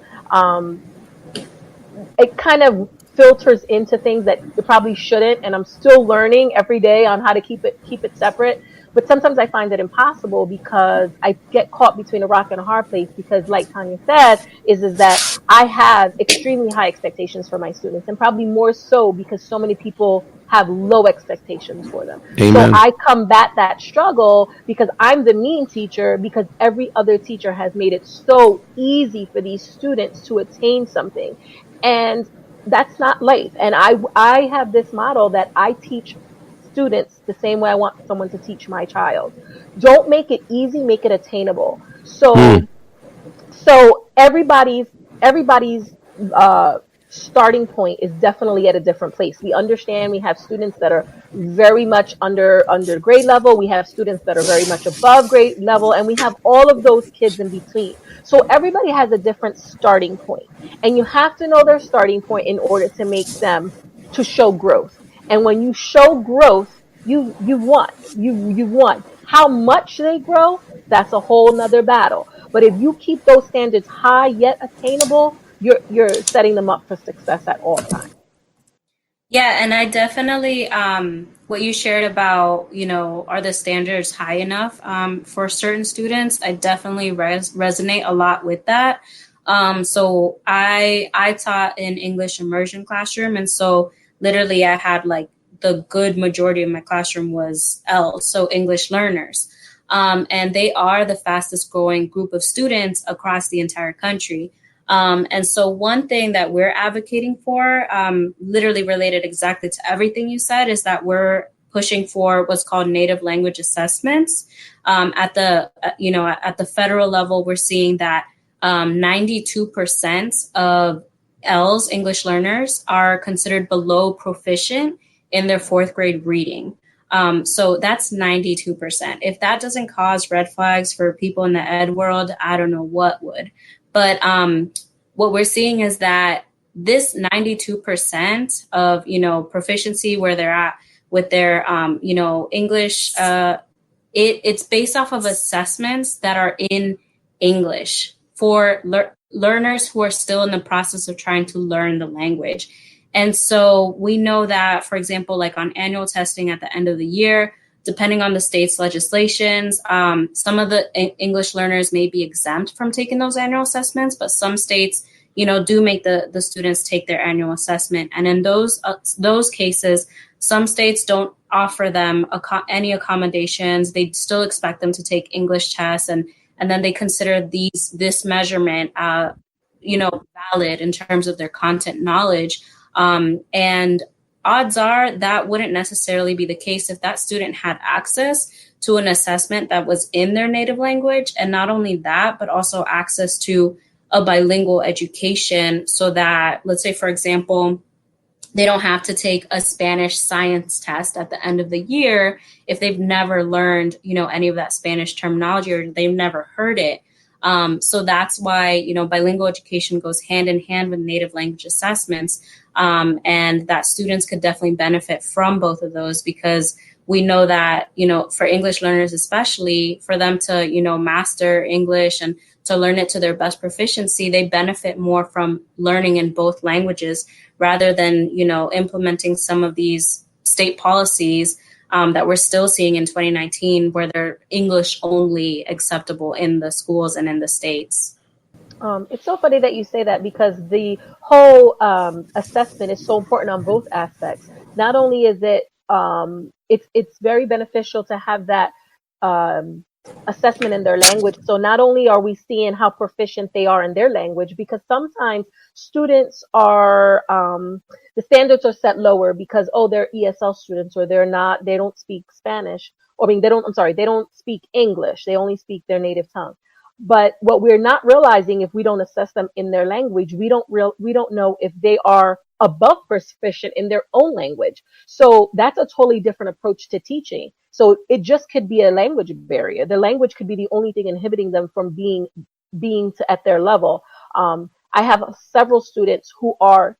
it kind of filters into things that it probably shouldn't. And I'm still learning every day on how to keep it separate. But sometimes I find it impossible, because I get caught between a rock and a hard place, because like Tania said, is that I have extremely high expectations for my students, and probably more so because so many people have low expectations for them. Amen. So I combat that struggle because I'm the mean teacher, because every other teacher has made it so easy for these students to attain something. And that's not life. And I have this model that I teach students the same way I want someone to teach my child. Don't make it easy, make it attainable. So everybody's starting point is definitely at a different place. We understand we have students that are very much under grade level. We have students that are very much above grade level, and we have all of those kids in between. So everybody has a different starting point, and you have to know their starting point in order to make them to show growth. And when you show growth, you've won. You've won. How much they grow, that's a whole nother battle. But if you keep those standards high yet attainable, you're setting them up for success at all times. Yeah, and I definitely what you shared about, are the standards high enough for certain students? I definitely resonate a lot with that. So I taught in English immersion classroom, and so literally I had like the good majority of my classroom was L's, so English learners. And they are the fastest growing group of students across the entire country. And so one thing that we're advocating for, literally related exactly to everything you said, is that we're pushing for what's called native language assessments. At the federal level, we're seeing that 92% of L's, English learners, are considered below proficient in their fourth grade reading. So that's 92%. If that doesn't cause red flags for people in the ed world, I don't know what would. But what we're seeing is that this 92% of, proficiency where they're at with their, English, it's based off of assessments that are in English for learners who are still in the process of trying to learn the language. And so we know that, for example, like on annual testing at the end of the year, depending on the state's legislations, some of the English learners may be exempt from taking those annual assessments, but some states, do make the students take their annual assessment. And in those cases, some states don't offer them any accommodations. They still expect them to take English tests, and then they consider this measurement, valid in terms of their content knowledge. And odds are that wouldn't necessarily be the case if that student had access to an assessment that was in their native language. And not only that, but also access to a bilingual education so that, let's say, for example, they don't have to take a Spanish science test at the end of the year if they've never learned, any of that Spanish terminology or they've never heard it. So that's why, bilingual education goes hand in hand with native language assessments. And that students could definitely benefit from both of those, because we know that, for English learners, especially for them to, master English and to learn it to their best proficiency, they benefit more from learning in both languages rather than, implementing some of these state policies that we're still seeing in 2019, where they're English only acceptable in the schools and in the states. It's so funny that you say that, because the whole assessment is so important on both aspects. Not only is it, it's very beneficial to have that assessment in their language. So not only are we seeing how proficient they are in their language, because sometimes students are, the standards are set lower because, they're ESL students, or they don't speak Spanish, they don't speak English. They only speak their native tongue. But what we're not realizing, if we don't assess them in their language, we don't know if they are above proficient in their own language. So that's a totally different approach to teaching. So it just could be a language barrier. The language could be the only thing inhibiting them from being at their level. I have several students who are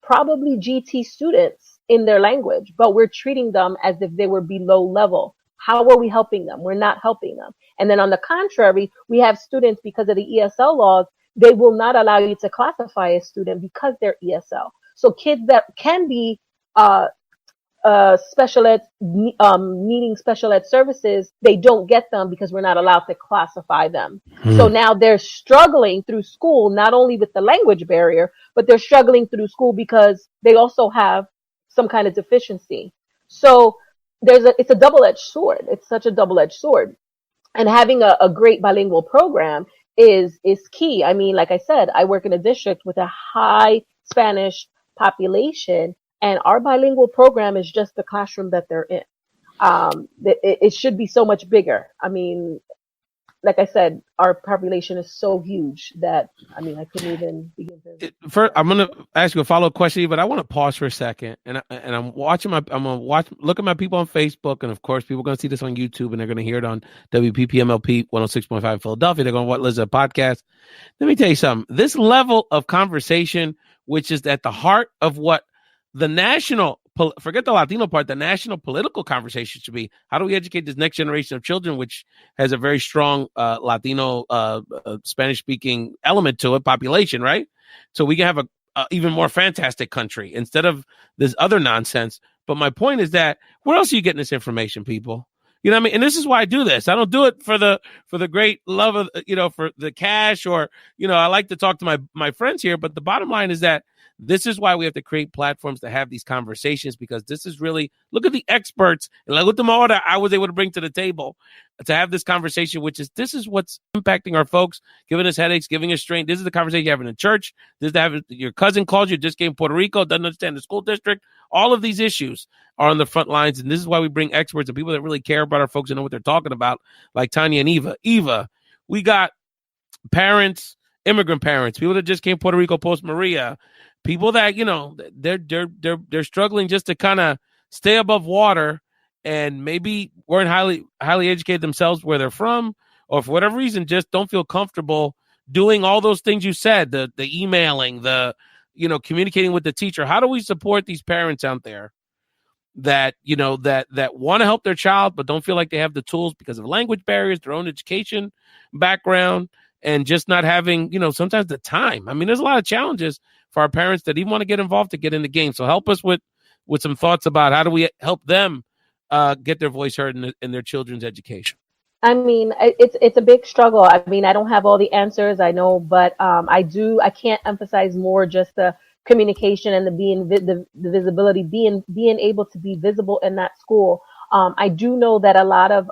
probably GT students in their language, but we're treating them as if they were below level. How are we helping them? We're not helping them. And then on the contrary, we have students, because of the ESL laws, they will not allow you to classify a student because they're ESL. So kids that can be special ed, needing special ed services, they don't get them because we're not allowed to classify them. So now they're struggling through school, not only with the language barrier, but they're struggling through school because they also have some kind of deficiency. So it's a double-edged sword. It's such a double-edged sword. And having a great bilingual program is key. I mean, like I said, I work in a district with a high Spanish population, and our bilingual program is just the classroom that they're in. It should be so much bigger. I mean, like I said, our population is so huge that, I mean, I couldn't even begin to. First, I'm going to ask you a follow-up question, but I want to pause for a second. And I'm watching look at my people on Facebook. And of course, people are going to see this on YouTube and they're going to hear it on WPPMLP 106.5 in Philadelphia. They're going to listen to the podcast. Let me tell you something. This level of conversation, which is at the heart of what the national, forget the Latino part, the national political conversation should be. How do we educate this next generation of children, which has a very strong Latino Spanish-speaking element to it, population, right? So we can have a even more fantastic country instead of this other nonsense. But my point is that where else are you getting this information, people? You know what I mean? And this is why I do this. I don't do it for the great love of, for the cash or, I like to talk to my friends here. But the bottom line is that this is why we have to create platforms to have these conversations, because this is really, look at the experts and look at them all that I was able to bring to the table to have this conversation, this is what's impacting our folks, giving us headaches, giving us strain. This is the conversation you're having in church. This is your cousin calls you, just came to Puerto Rico, doesn't understand the school district. All of these issues are on the front lines. And this is why we bring experts and people that really care about our folks and know what they're talking about, like Tania and Eva. Eva, we got parents, immigrant parents, people that just came to Puerto Rico post Maria, people that, they're struggling just to kind of stay above water and maybe weren't highly educated themselves where they're from, or for whatever reason, just don't feel comfortable doing all those things you said, the emailing, the, communicating with the teacher. How do we support these parents out there that, that want to help their child, but don't feel like they have the tools because of language barriers, their own education background, and just not having, sometimes the time. I mean, there's a lot of challenges for our parents that even want to get involved to get in the game. So help us with some thoughts about how do we help them get their voice heard in their children's education. I mean, it's a big struggle. I mean, I don't have all the answers, I know, but I can't emphasize more just the communication and the visibility, being able to be visible in that school. I do know that a lot of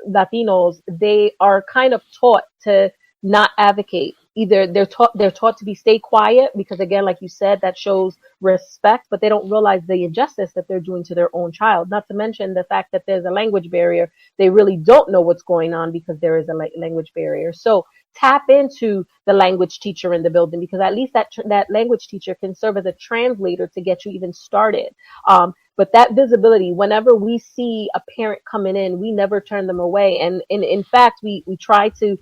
Latinos, they are kind of taught to not advocate. Either they're taught to stay quiet because, again, like you said, that shows respect, but they don't realize the injustice that they're doing to their own child. Not to mention the fact that there's a language barrier. They really don't know what's going on because there is a language barrier. So tap into the language teacher in the building, because at least that language teacher can serve as a translator to get you even started. But that visibility, whenever we see a parent coming in, we never turn them away. And in fact, we try to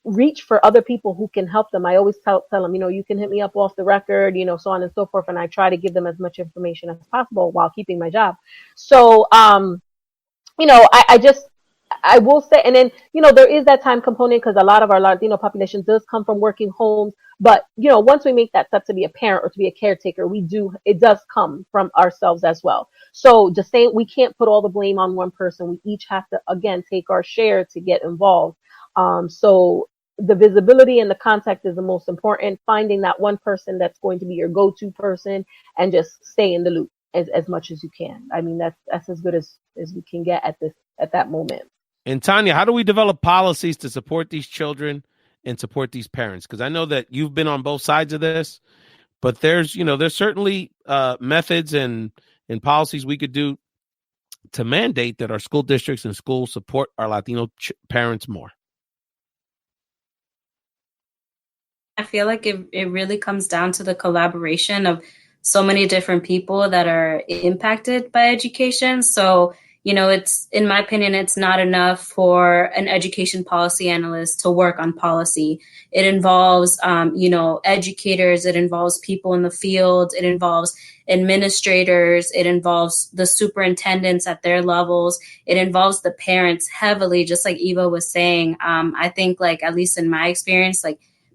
reach for other people who can help them. I always tell them, you can hit me up off the record, so on and so forth. And I try to give them as much information as possible while keeping my job. So, I will say, and then, there is that time component because a lot of our Latino population does come from working homes. But, once we make that step to be a parent or to be a caretaker, it does come from ourselves as well. So just saying, we can't put all the blame on one person. We each have to, again, take our share to get involved. So the visibility and the contact is the most important. Finding that one person that's going to be your go-to person and just stay in the loop as much as you can. I mean, that's as good as we can get at that moment. And Tania, how do we develop policies to support these children and support these parents? Because I know that you've been on both sides of this, but there's certainly methods and policies we could do to mandate that our school districts and schools support our Latino parents more. I feel like it really comes down to the collaboration of so many different people that are impacted by education. So, it's, in my opinion, it's not enough for an education policy analyst to work on policy. It involves, educators. It involves people in the field. It involves administrators. It involves the superintendents at their levels. It involves the parents heavily, just like Eva was saying. I think, at least in my experience,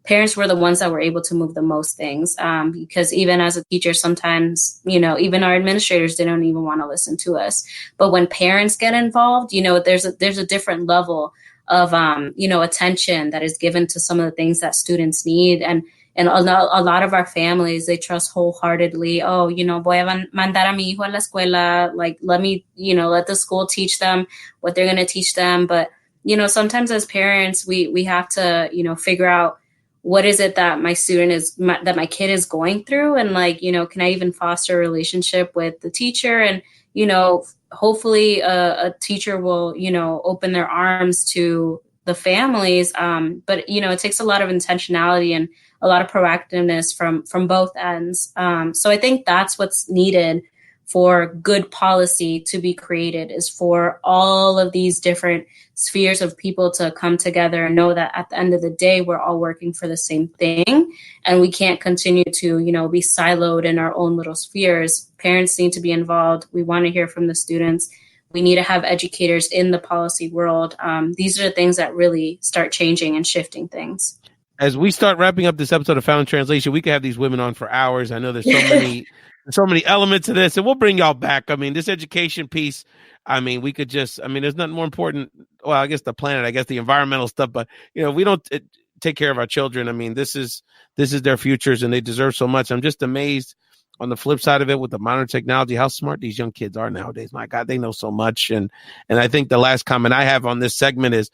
parents were the ones that were able to move the most things, because even as a teacher, sometimes, even our administrators didn't even want to listen to us. But when parents get involved, there's a different level of, attention that is given to some of the things that students need. And a lot of our families, they trust wholeheartedly. Oh, voy a mandar a mi hijo a la escuela. Let the school teach them what they're going to teach them. But, sometimes as parents, we have to, figure out, what is it that that my kid is going through? And can I even foster a relationship with the teacher? And, hopefully a teacher will, open their arms to the families. But, it takes a lot of intentionality and a lot of proactiveness from both ends. So I think that's what's needed for good policy to be created, is for all of these different spheres of people to come together and know that at the end of the day, we're all working for the same thing. And we can't continue to, be siloed in our own little spheres. Parents need to be involved. We want to hear from the students. We need to have educators in the policy world. These are the things that really start changing and shifting things. As we start wrapping up this episode of Found in Translation, we could have these women on for hours. I know there's so many elements to this, and we'll bring y'all back. I mean, this education piece, we could there's nothing more important. Well, I guess the planet, I guess the environmental stuff, but we don't take care of our children. This is their futures, and they deserve so much. I'm just amazed on the flip side of it with the modern technology, how smart these young kids are nowadays. My God, they know so much. And I think the last comment I have on this segment is,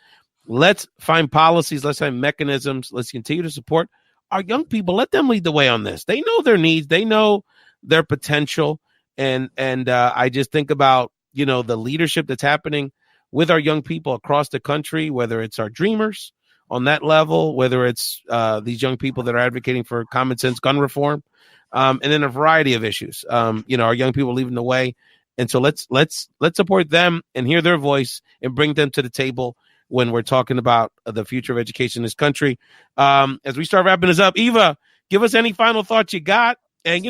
let's find policies, let's find mechanisms, let's continue to support our young people. Let them lead the way on this. They know their needs, they know their potential. And I just think about, the leadership that's happening with our young people across the country, whether it's our dreamers on that level, whether it's these young people that are advocating for common sense gun reform, and then a variety of issues. Our young people leading the way. And so let's support them and hear their voice and bring them to the table when we're talking about the future of education in this country. As we start wrapping this up, Eva, give us any final thoughts you got. And,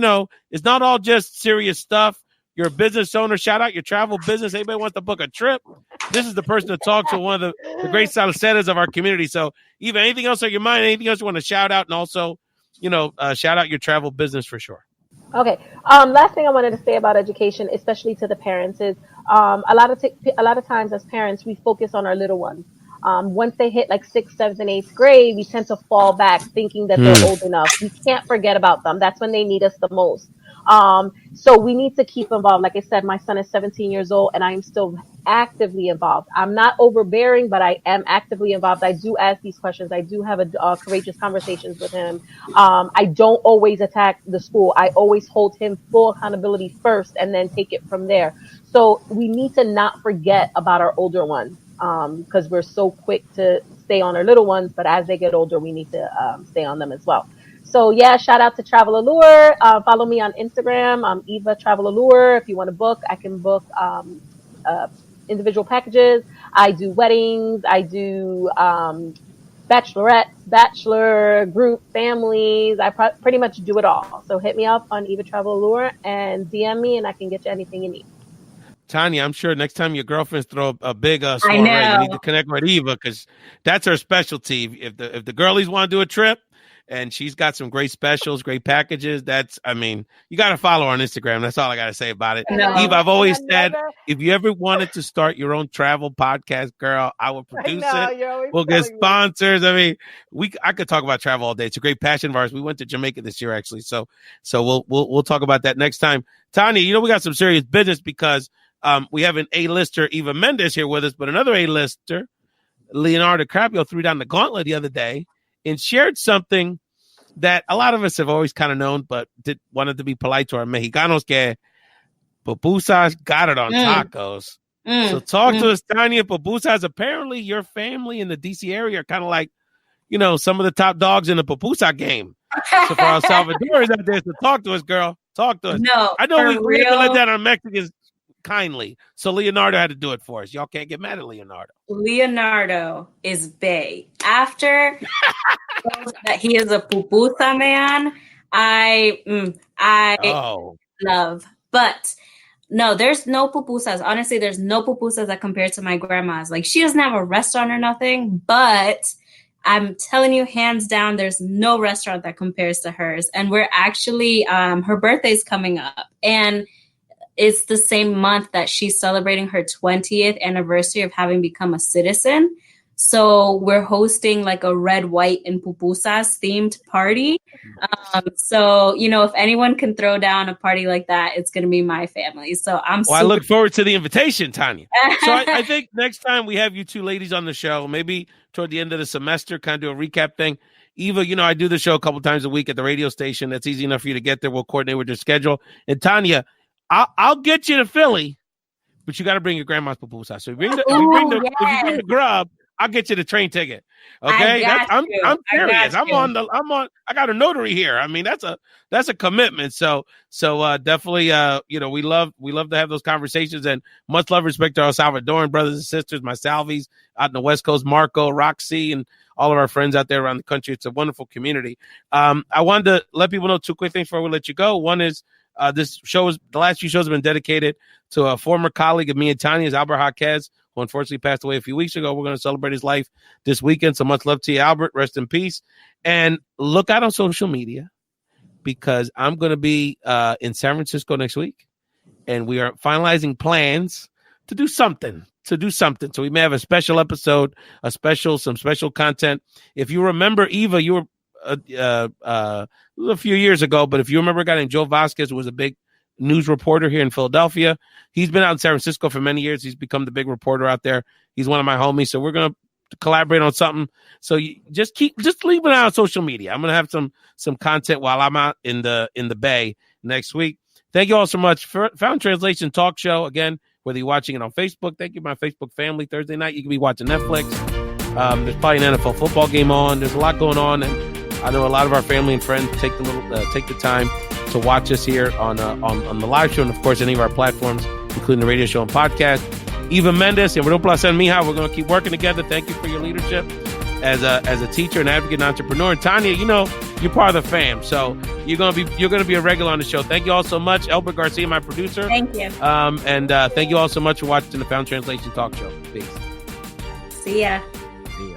it's not all just serious stuff. You're a business owner. Shout out your travel business. Anybody wants to book a trip? This is the person to talk to, one of the great saliceras of our community. So, Eva, anything else on your mind? Anything else you want to shout out? And also, shout out your travel business for sure. Okay. Last thing I wanted to say about education, especially to the parents, is a lot of times as parents, we focus on our little ones. Once they hit like 6th, 7th, and 8th grade, we tend to fall back thinking that they're old enough. We can't forget about them. That's when they need us the most. So we need to keep involved. Like I said, my son is 17 years old and I am still actively involved. I'm not overbearing, but I am actively involved. I do ask these questions. I do have courageous conversations with him. I don't always attack the school. I always hold him full accountability first and then take it from there. So we need to not forget about our older ones, because we're so quick to stay on our little ones, but as they get older, we need to stay on them as well. So yeah, shout out to Travel Allure. Follow me on Instagram. I'm Eva Travel Allure. If you want to book, I can book individual packages. I do weddings. I do bachelorettes, bachelor, group, families. I pretty much do it all. So hit me up on Eva Travel Allure and DM me, and I can get you anything you need. Tania, I'm sure next time your girlfriends throw a big soiree, you need to connect with Eva, because that's her specialty. If the girlies want to do a trip, and she's got some great specials, great packages. You got to follow her on Instagram. That's all I got to say about it. No. Eva, I've always said, if you ever wanted to start your own travel podcast, girl, I will produce it. We'll get sponsors. I could talk about travel all day. It's a great passion of ours. We went to Jamaica this year, actually. So we'll talk about that next time. Tania, we got some serious business, because we have an A-lister, Eva Mendez, here with us, but another A-lister, Leonardo DiCaprio, threw down the gauntlet the other day and shared something that a lot of us have always kind of known, but wanted to be polite to our Mexicanos, que pupusas got it on tacos. So talk to us, Tania. Pupusas, apparently your family in the D.C. area are kind of like, some of the top dogs in the pupusa game. So for our Salvadorans out there, so talk to us, girl. Talk to us. No, I know we have to let that on Mexicans kindly. So Leonardo had to do it for us. Y'all can't get mad at Leonardo. Leonardo is bae. After that he is a pupusa man, I love. But no, there's no pupusas. Honestly, there's no pupusas that compare to my grandma's. Like, she doesn't have a restaurant or nothing, but I'm telling you, hands down, there's no restaurant that compares to hers. And we're actually, her birthday's coming up, and it's the same month that she's celebrating her 20th anniversary of having become a citizen. So we're hosting like a red, white, and pupusas themed party. So, if anyone can throw down a party like that, it's going to be my family. So I look forward to the invitation, Tania. So I think next time we have you two ladies on the show, maybe toward the end of the semester, kind of do a recap thing. Eva, I do the show a couple times a week at the radio station. That's easy enough for you to get there. We'll coordinate with your schedule. And Tania, I'll get you to Philly, but you got to bring your grandma's pupusas. So if you bring the grub, I'll get you the train ticket. Okay, I'm serious. I got a notary here. I mean, that's a commitment. So definitely, we love to have those conversations, and much love, respect to our Salvadoran brothers and sisters, my Salvies out in the West Coast, Marco, Roxy, and all of our friends out there around the country. It's a wonderful community. I wanted to let people know two quick things before we let you go. One is the last few shows have been dedicated to a former colleague of me and Tania's, Elbert, who unfortunately passed away a few weeks ago. We're going to celebrate his life this weekend. So much love to you, Elbert. Rest in peace. And look out on social media, because I'm going to be in San Francisco next week, and we are finalizing plans to do something. So we may have a special episode, some special content. If you remember, Eva, you were a few years ago, but if you remember a guy named Joe Vasquez, who was a big news reporter here in Philadelphia. He's been out in San Francisco for many years. He's become the big reporter out there. He's one of my homies. So we're going to collaborate on something. So you just leave it out on social media. I'm going to have some content while I'm out in the Bay next week. Thank you all so much for Found Translation Talk Show. Again, whether you're watching it on Facebook, thank you, my Facebook family. Thursday night, you can be watching Netflix. There's probably an NFL football game on. There's a lot going on. And I know a lot of our family and friends take the time to watch us here on the live show, and of course any of our platforms, including the radio show and podcast. Eva Mendez and Plaza and Mija, we're going to keep working together. Thank you for your leadership as a teacher, an advocate, and entrepreneur. And Tania, you're part of the fam, so you're going to be a regular on the show. Thank you all so much, Elbert Garcia, my producer. Thank you. And thank you all so much for watching the Found Translation Talk Show. Peace. See ya. See ya.